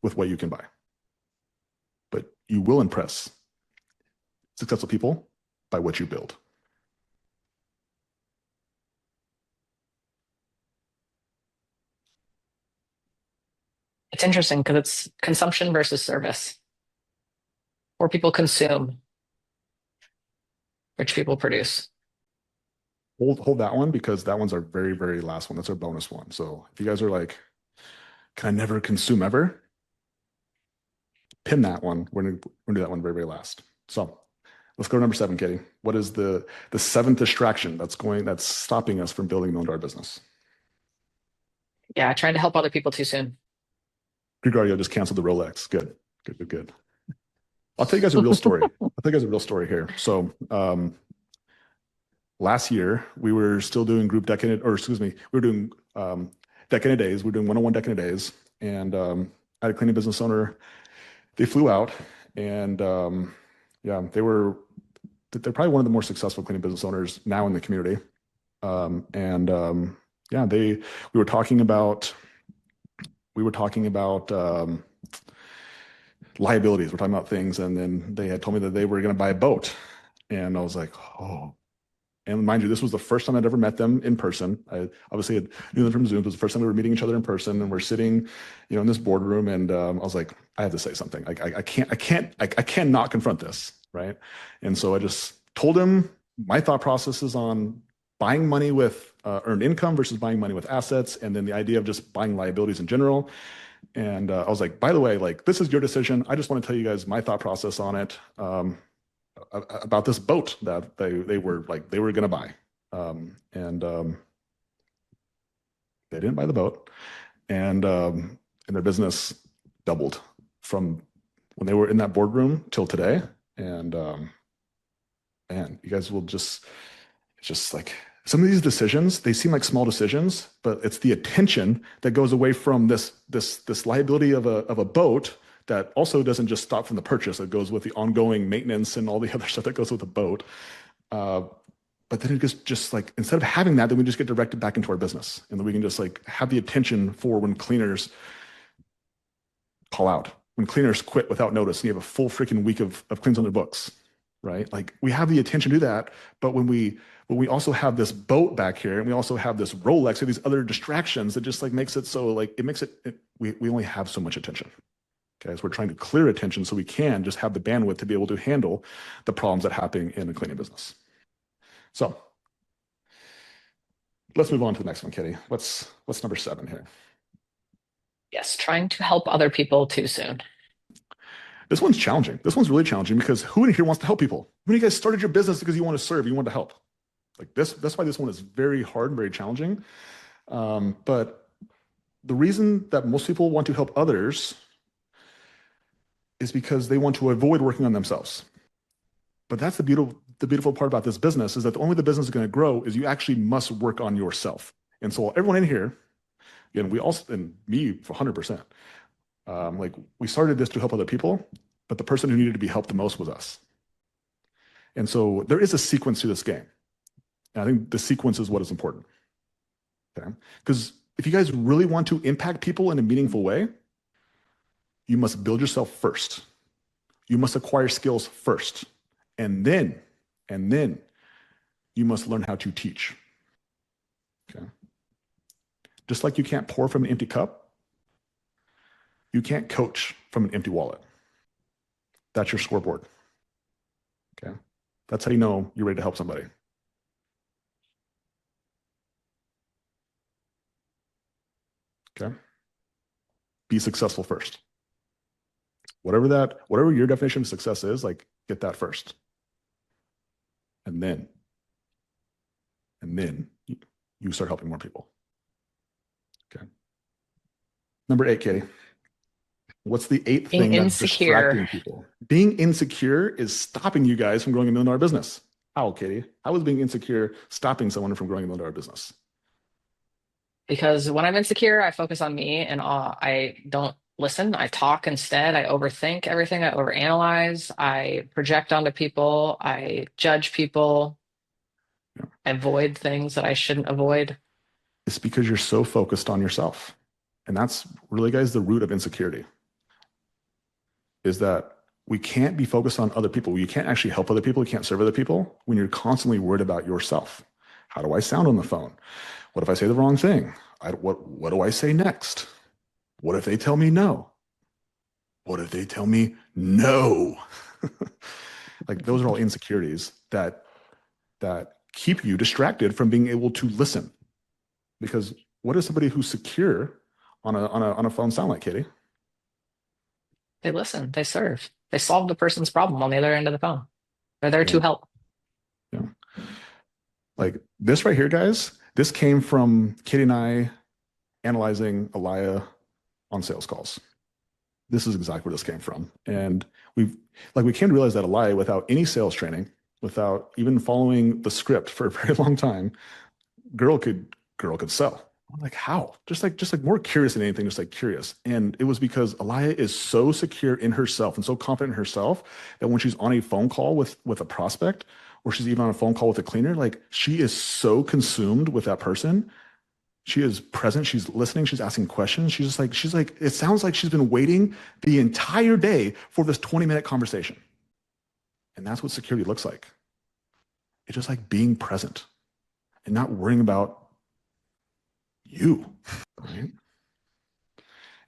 with what you can buy, but you will impress successful people by what you build. It's interesting because it's consumption versus service. Poor people consume, rich people produce. Hold that one, because that one's our very, very last one. That's our bonus one. So if you guys are like, can I never consume ever? Pin that one. We're gonna do that one very, very last. So let's go to number 7, Katie. What is the 7th distraction that's stopping us from building a $1 million business? Yeah, trying to help other people too soon. Gregorio just canceled the Rolex. Good. I'll tell you guys a real story. Here. So last year we were still doing group decade, or excuse me, we were doing decade of days. We were doing one-on-one decade of days, and I had a cleaning business owner. They flew out, and yeah, they're probably one of the more successful cleaning business owners now in the community. Yeah, we were talking about liabilities. We're talking about things, and then they had told me that they were going to buy a boat, and I was like, oh. And mind you, this was the first time I'd ever met them in person. I obviously knew them from Zoom. It was the first time we were meeting each other in person, and we're sitting, in this boardroom. And I was like, I have to say something. I cannot confront this, right? And so I just told him my thought processes on buying money with earned income versus buying money with assets, and then the idea of just buying liabilities in general. And I was like, by the way, like, this is your decision. I just want to tell you guys my thought process on it. About this boat that they were going to buy, and they didn't buy the boat, and their business doubled from when they were in that boardroom till today. And man, you guys will it's just like, some of these decisions, they seem like small decisions, but it's the attention that goes away from this liability of a boat that also doesn't just stop from the purchase. It goes with the ongoing maintenance and all the other stuff that goes with the boat. But then it just like, instead of having that, then we just get directed back into our business. And then we can just like have the attention for when cleaners call out, when cleaners quit without notice, and you have a full freaking week of cleans on their books, right? Like we have the attention to do that. But when we also have this boat back here and we also have this Rolex or these other distractions, it just like makes it so like it makes we only have so much attention. Okay, so we're trying to clear attention so we can just have the bandwidth to be able to handle the problems that happen in the cleaning business. So let's move on to the next one, Kitty. What's number 7 here? Yes, trying to help other people too soon. This one's challenging. This one's really challenging because who in here wants to help people? When you guys started your business because you want to serve, you want to help. Like this, that's why this one is very hard and very challenging. But the reason that most people want to help others is because they want to avoid working on themselves. But that's the beautiful part about this business is that the only way the business is going to grow is you actually must work on yourself. And so everyone in here, and we also, and me for 100%, like we started this to help other people, but the person who needed to be helped the most was us. And so there is a sequence to this game. And I think the sequence is what is important. Okay. Because if you guys really want to impact people in a meaningful way, you must build yourself first. You must acquire skills first. And then you must learn how to teach. Okay. Just like you can't pour from an empty cup, you can't coach from an empty wallet. That's your scoreboard. Okay. That's how you know you're ready to help somebody. Okay. Be successful first. Whatever your definition of success is, like get that first. And then you start helping more people. Okay. Number 8, Katie. What's the 8th Being thing that's insecure distracting people? Being insecure is stopping you guys from growing a $1 million business. How, Katie? How is being insecure stopping someone from growing a $1 million business? because when I'm insecure, I focus on me and I don't listen. I talk instead. I overthink everything. I overanalyze. I project onto people. I judge people. Yeah. I avoid things that I shouldn't avoid. It's because you're so focused on yourself. And that's really, guys, the root of insecurity is that we can't be focused on other people. You can't actually help other people. You can't serve other people when you're constantly worried about yourself. How do I sound on the phone? What if I say the wrong thing? What do I say next? What if they tell me no? What if they tell me no? Like those are all insecurities that keep you distracted from being able to listen. Because what does somebody who's secure on a phone sound like, Katie? They listen. They serve. They solve the person's problem on the other end of the phone. They're there Yeah, to help. yeah. Like this right here, guys. This came from Katie and I analyzing Alaya on sales calls. This is exactly where this came from. And we came to realize that Alaya, without any sales training, without even following the script for a very long time, girl could sell. I'm like, how? Just like more curious than anything, just like curious. And it was because Alaya is so secure in herself and so confident in herself that when she's on a phone call with a prospect, or she's even on a phone call with a cleaner, like she is so consumed with that person. She is present, she's listening, she's asking questions. She's like, it sounds like she's been waiting the entire day for this 20-minute conversation. And that's what security looks like. It's just like being present and not worrying about you. Right?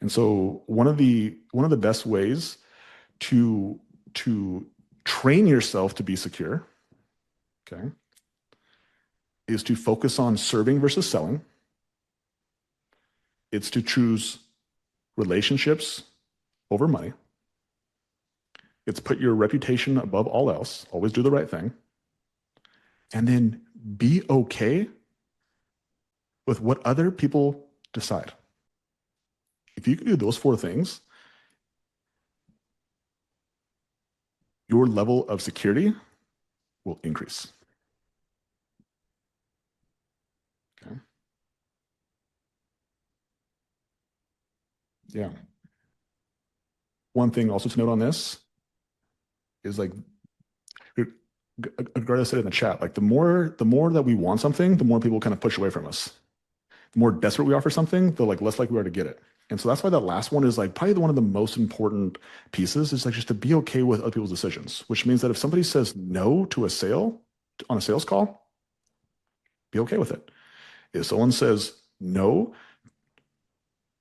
And so one of the best ways to train yourself to be secure, okay, is to focus on serving versus selling. It's to choose relationships over money. It's put your reputation above all else. Always do the right thing. And then be okay with what other people decide. If you can do those 4 things, your level of security will increase. Okay. Yeah. One thing also to note on this is like Greta said in the chat, like the more that we want something, the more people kind of push away from us. The more desperate we are for something, the like less likely we are to get it. And so that's why that last one is like probably one of the most important pieces is like just to be okay with other people's decisions, which means that if somebody says no to a sale on a sales call, be okay with it. If someone says no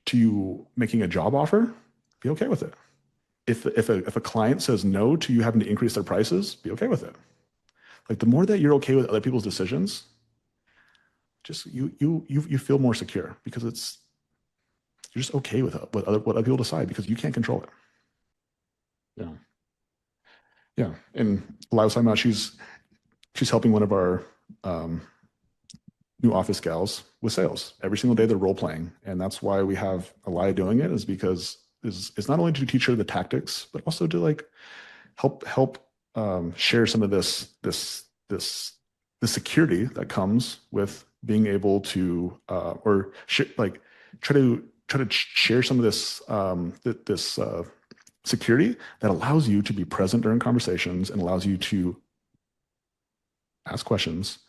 to you making a job offer, be okay with it. If a client says no to you having to increase their prices, be okay with it. Like the more that you're okay with other people's decisions, just you feel more secure because you're just okay with what other people decide because you can't control it. Yeah, yeah. And Lila talking about she's helping one of our um, new office gals with sales every single day. They're role playing, and that's why we have Elia doing it. Is because is not only to teach her the tactics, but also to like help share some of the security that comes with being able to like try to share some of this security that allows you to be present during conversations and allows you to ask questions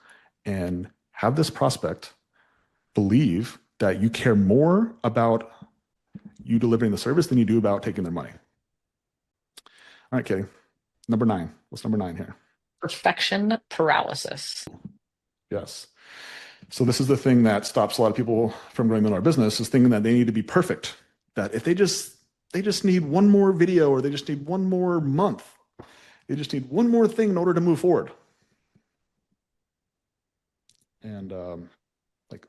and have this prospect believe that you care more about you delivering the service than you do about taking their money. All right, Katie. Number 9. What's number 9 here? Perfection paralysis. Yes. So this is the thing that stops a lot of people from growing their business is thinking that they need to be perfect. That if they just need one more video or they just need one more month, they just need one more thing in order to move forward. And like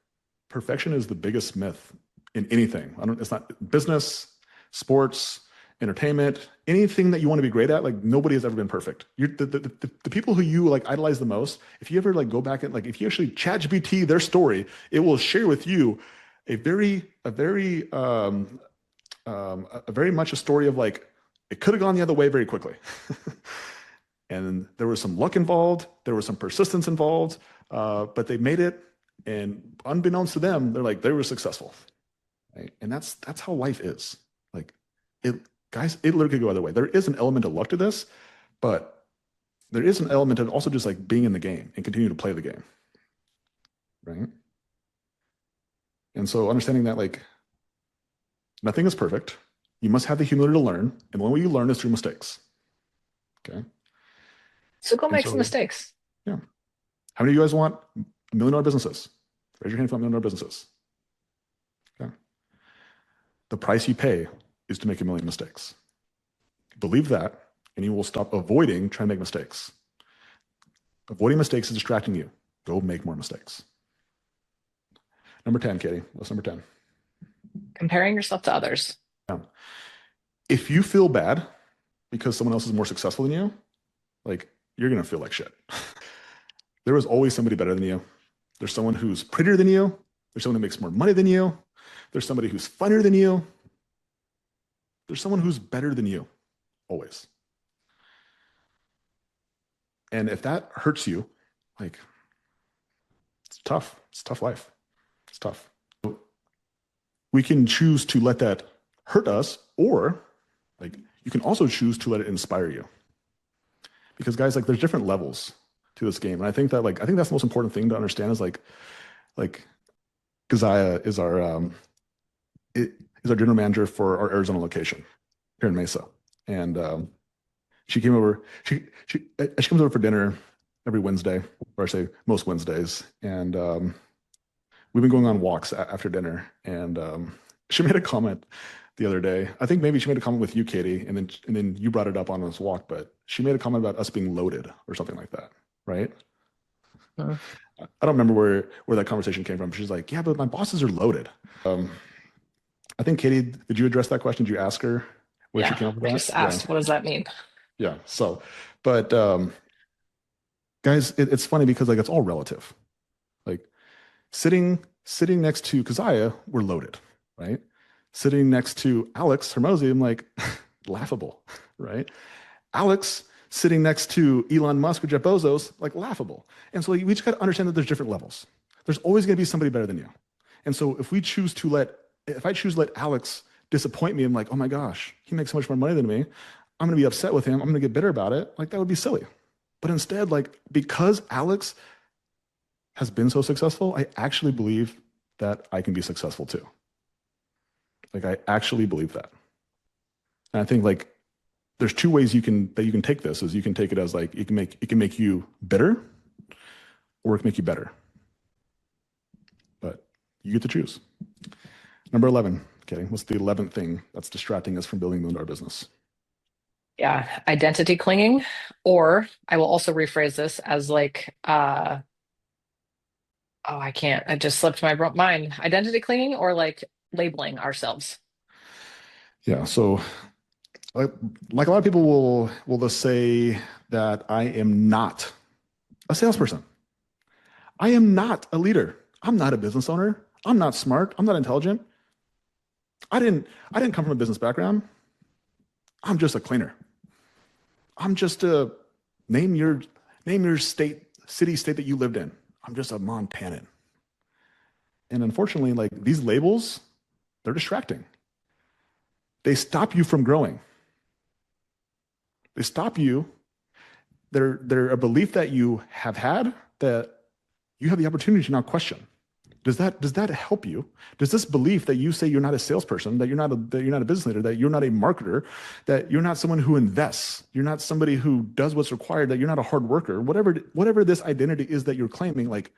perfection is the biggest myth in anything. It's not business, sports, entertainment, anything that you want to be great at. Like nobody has ever been perfect. The people who you like idolize the most, if you ever like go back and like if you actually chat GPT their story, it will share with you a very much a story of like it could have gone the other way very quickly. And there was some luck involved, there was some persistence involved, but they made it, and unbeknownst to them, they were successful. Right? And that's how life is. Like it, guys, it literally could go either way. There is an element of luck to this, but there is an element of also just like being in the game and continue to play the game. Right. And so understanding that like nothing is perfect, you must have the humility to learn, and the only way you learn is through mistakes. Okay. So go And make some so, mistakes. yeah. How many of you guys want $1 million businesses? Raise your hand if you want $1 million businesses. Okay. The price you pay is to make 1 million mistakes. Believe that, and you will stop avoiding trying to make mistakes. Avoiding mistakes is distracting you. Go make more mistakes. Number 10, Katie. What's number 10? Comparing yourself to others. Yeah. If you feel bad because someone else is more successful than you, like you're going to feel like shit. There is always somebody better than you. There's someone who's prettier than you. There's someone who makes more money than you. There's somebody who's funnier than you. There's someone who's better than you, always. And if that hurts you, like, it's tough. It's a tough life. It's tough. We can choose to let that hurt us, or like you can also choose to let it inspire you. Because guys, like there's different levels to this game. And I think that's the most important thing to understand is like Keziah is our general manager for our Arizona location here in Mesa. And she came over, she comes over for dinner every Wednesday, or I say most Wednesdays. And we've been going on walks after dinner. And she made a comment the other day. I think maybe she made a comment with you, Katie, and then you brought it up on this walk, but she made a comment about us being loaded or something like that, right? Hmm. I don't remember where that conversation came from. She's like, yeah, but my bosses are loaded. I think Katie, did you address that question? Did you ask her where she Yeah. came up with I that? just Yeah. asked, what does that mean? Yeah. So, but guys, it's funny because like it's all relative. Like sitting next to Keziah, we're loaded, right? Sitting next to Alex Hermosi, I'm like laughable, right? Alex sitting next to Elon Musk or Jeff Bezos, like laughable. And so like, we just got to understand that there's different levels. There's always going to be somebody better than you. And so if I choose to let Alex disappoint me, I'm like, oh my gosh, he makes so much more money than me. I'm going to be upset with him. I'm going to get bitter about it. Like that would be silly. But instead, like, because Alex has been so successful, I actually believe that I can be successful too. Like, I actually believe that. And I think like there's two ways you can take this is you can take it as like it can make you bitter or it can make you better. But you get to choose. Number 11. Okay. What's the 11th thing that's distracting us from building a $1 million business? Yeah, identity clinging, or I will also rephrase this as like, oh, I can't, it just slipped my mind. Identity clinging or like labeling ourselves. Yeah. So like, like a lot of people will just say that I am not a salesperson. I am not a leader. I'm not a business owner. I'm not smart. I'm not intelligent. I didn't come from a business background. I'm just a cleaner. I'm just a name your name your state that you lived in. I'm just a Montanan. And unfortunately, like these labels, they're distracting. They stop you from growing. They stop you. They're a belief that you have had that you have the opportunity to now question. Does that help you? Does this belief that you say you're not a salesperson, that you're not a business leader, that you're not a marketer, that you're not someone who invests, you're not somebody who does what's required, that you're not a hard worker, whatever this identity is that you're claiming, like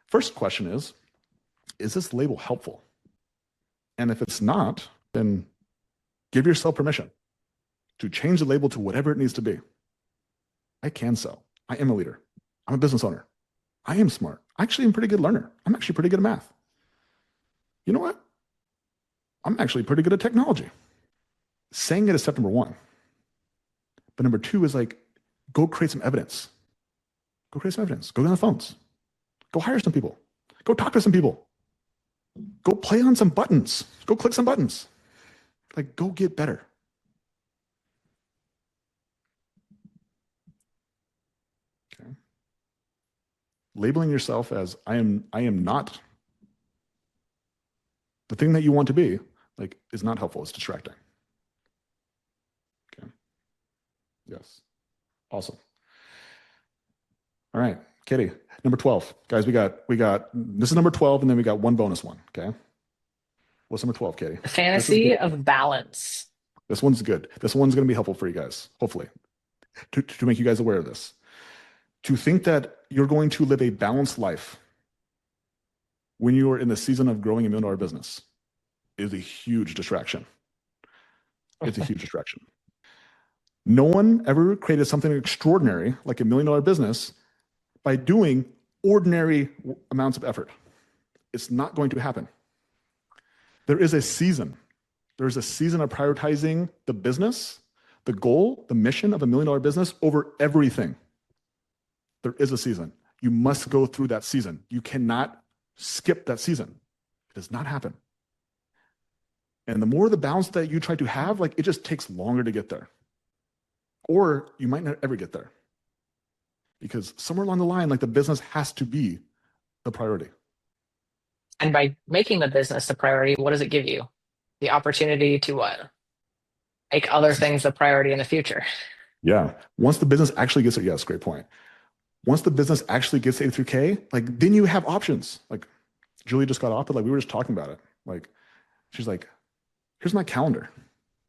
first question is this label helpful? And if it's not, then give yourself permission to change the label to whatever it needs to be. I can sell. I am a leader. I'm a business owner. I am smart. I actually am a pretty good learner. I'm actually pretty good at math. You know what? I'm actually pretty good at technology. Saying it is step number one. But number two is like, go create some evidence. Go create some evidence. Go on the phones. Go hire some people. Go talk to some people. Go play on some buttons. Go click some buttons. Like, go get better. Okay. Labeling yourself as I am not the thing that you want to be, like, is not helpful. It's distracting. Okay. Yes. Awesome. All right, Katie, number 12. Guys, we got this is number 12, and then we got one bonus one. Okay. What's number 12, Katie? The This is good. fantasy of balance. This one's good. This one's going to be helpful for you guys, hopefully, to make you guys aware of this. To think that you're going to live a balanced life when you are in the season of growing $1 million business is a huge distraction. It's a huge distraction. No one ever created something extraordinary like $1 million business by doing ordinary amounts of effort. It's not going to happen. There is a season. There's a season of prioritizing the business, the goal, the mission of $1 million business over everything. There is a season. You must go through that season. You cannot skip that season. It does not happen. And the more the balance that you try to have, like it just takes longer to get there. Or you might not ever get there. Because somewhere along the line, like the business has to be the priority. And by making the business the priority, what does it give you? The opportunity to what? Make other things the priority in the future. Yeah. Once the business actually gets it, yes, great point. Once the business actually gets 83K, like then you have options. Like Julie just got off, but like we were just talking about it. Like she's like, here's my calendar.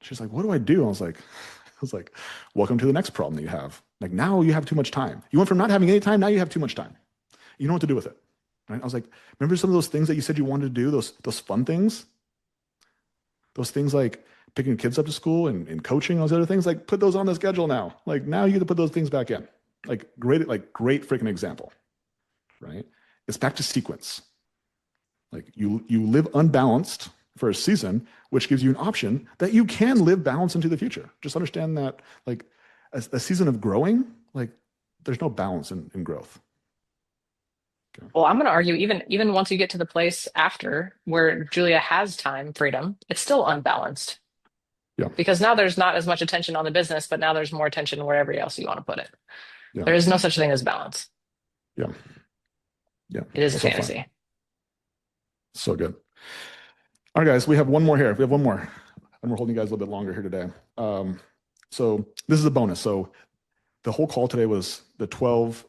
She's like, what do I do? I was like, welcome to the next problem that you have. Like now you have too much time. You went from not having any time, now you have too much time. You know what to do with it. Right? I was like, remember some of those things that you said you wanted to do, those fun things? Those things like picking kids up to school and coaching, those other things, like put those on the schedule now. Like now you get to put those things back in. Like great freaking example. Right? It's back to sequence. Like you live unbalanced for a season, which gives you an option that you can live balanced into the future. Just understand that like a season of growing, like there's no balance in growth. Okay. Well, I'm going to argue even once you get to the place after where Julia has time freedom, it's still unbalanced Yeah. because now there's not as much attention on the business, but now there's more attention wherever else you want to put it. Yeah. There is no such thing as balance. Yeah. Yeah. It is a So fun. fantasy. So good. All right, guys, we have one more here. We have one more, and we're holding you guys a little bit longer here today. So this is a bonus. So the whole call today was the 12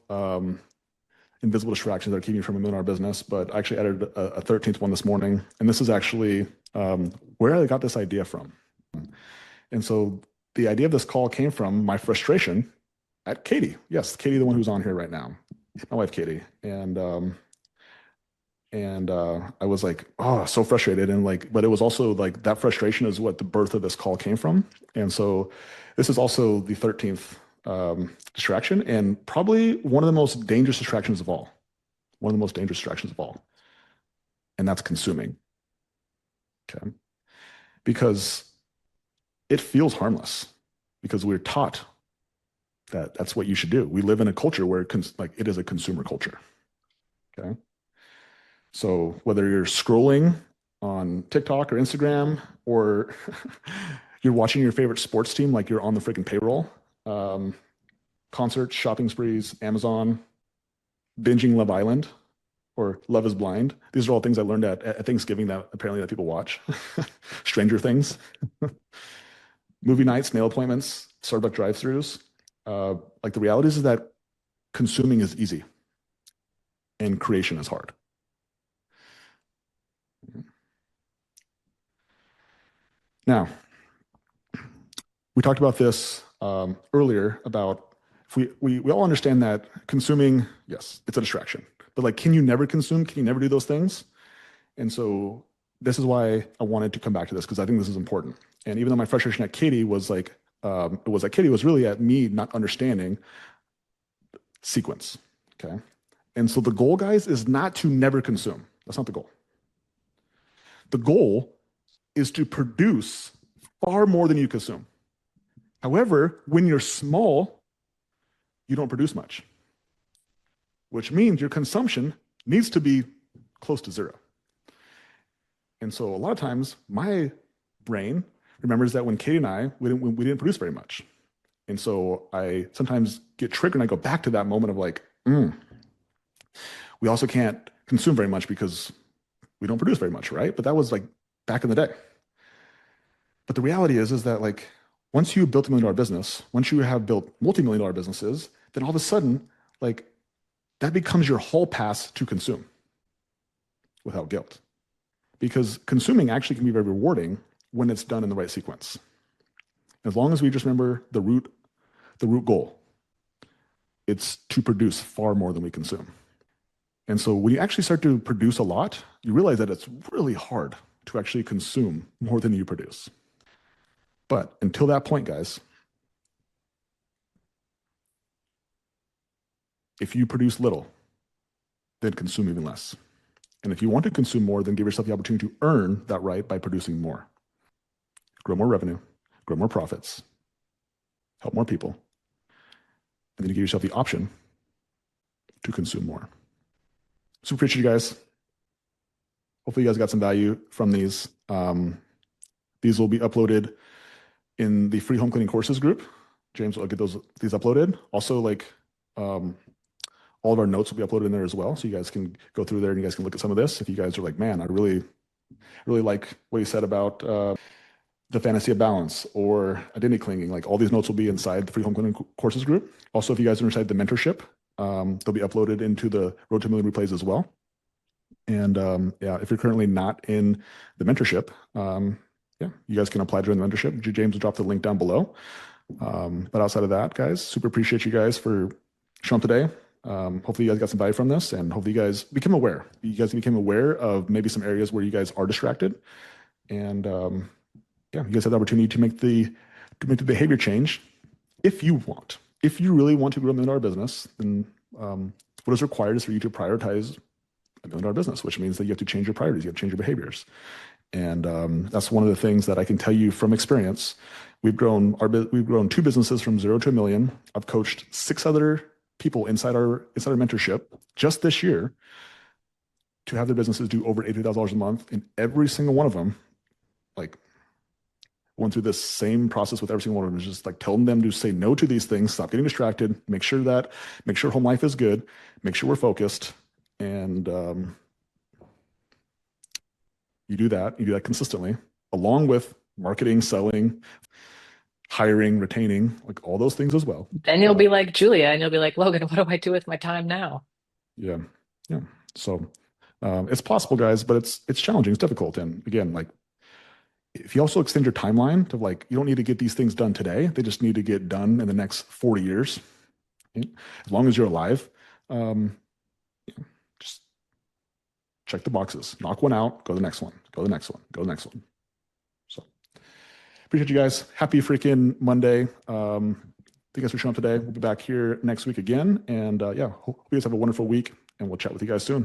invisible distractions that are keeping you from a million dollar business, but I actually added a 13th one this morning. And this is actually where I got this idea from. And so the idea of this call came from my frustration at Katie. Yes, Katie, the one who's on here right now, my wife, Katie. And I was like, oh, so frustrated. And like, but it was also like that frustration is what the birth of this call came from. And so this is also the 13th distraction, and probably one of the most dangerous distractions of all. One of the most dangerous distractions of all. And that's consuming. Okay. Because it feels harmless, because we're taught that that's what you should do. We live in a culture where like it is a consumer culture. Okay. So whether you're scrolling on TikTok or Instagram, or you're watching your favorite sports team like you're on the freaking payroll, concerts, shopping sprees, Amazon, binging Love Island, or Love is Blind. These are all things I learned at Thanksgiving that apparently that people watch. Stranger Things, movie nights, nail appointments, Starbucks drive-throughs. Like the reality is that consuming is easy and creation is hard. Now, we talked about this earlier about if we all understand that consuming, yes, it's a distraction, but like, can you never consume? Can you never do those things? And so this is why I wanted to come back to this, because I think this is important. And even though my frustration at Katie was like, it was like Katie was really at me not understanding sequence. Okay. And so the goal, guys, is not to never consume. That's not the goal. The goal is to produce far more than you consume. However, when you're small, you don't produce much, which means your consumption needs to be close to zero. And so a lot of times my brain remembers that when Katie and I, we didn't produce very much. And so I sometimes get triggered and I go back to that moment of like, we also can't consume very much because we don't produce very much, right? But that was like back in the day. But the reality is that like, once you built $1 million business, once you have built multi-million dollar businesses, then all of a sudden, like that becomes your hall pass to consume without guilt. Because consuming actually can be very rewarding when it's done in the right sequence. As long as we just remember the root goal, it's to produce far more than we consume. And so when you actually start to produce a lot, you realize that it's really hard to actually consume more than you produce. But until that point, guys, if you produce little, then consume even less. And if you want to consume more, then give yourself the opportunity to earn that right by producing more. Grow more revenue, grow more profits, help more people, and then you give yourself the option to consume more. So appreciate you guys. Hopefully you guys got some value from these. These will be uploaded in the free home cleaning courses group. James will get these uploaded. Also, like all of our notes will be uploaded in there as well. So you guys can go through there and you guys can look at some of this. If you guys are like, man, I really like what you said about the fantasy of balance or identity clinging, like all these notes will be inside the free home cleaning courses group. Also, if you guys are inside the mentorship, they'll be uploaded into the Road to a Million replays as well. And yeah, if you're currently not in the mentorship, yeah, you guys can apply to join the mentorship. James will drop the link down below. But outside of that, guys, super appreciate you guys for showing up today. Hopefully you guys got some value from this, and hopefully you guys become aware. You guys became aware of maybe some areas where you guys are distracted. And yeah, you guys have the opportunity to make the behavior change if you want. If you really want to grow a $1 million business, then what is required is for you to prioritize a $1 million business, which means that you have to change your priorities, you have to change your behaviors. And that's one of the things that I can tell you from experience. We've grown 2 businesses from 0 to 1 million. I've coached 6 other people inside our mentorship just this year to have their businesses do over $80,000 a month. And every single one of them, like, went through this same process with every single one of them. It's just like telling them to say no to these things, stop getting distracted, make sure home life is good, make sure we're focused. And you do that consistently, along with marketing, selling, hiring, retaining, like all those things as well. Then you'll be like Julia and you'll be like, Logan, what do I do with my time now? Yeah, yeah. So it's possible, guys, but it's challenging. It's difficult. And again, like if you also extend your timeline to like you don't need to get these things done today; they just need to get done in the next 40 years. Okay? As long as you're alive, um, just check the boxes, knock one out, go to the next one, go to the next one, go to the next one. So appreciate you guys. Happy freaking Monday. Thank you guys for showing up today. We'll be back here next week again. And yeah, hope you guys have a wonderful week and we'll chat with you guys soon.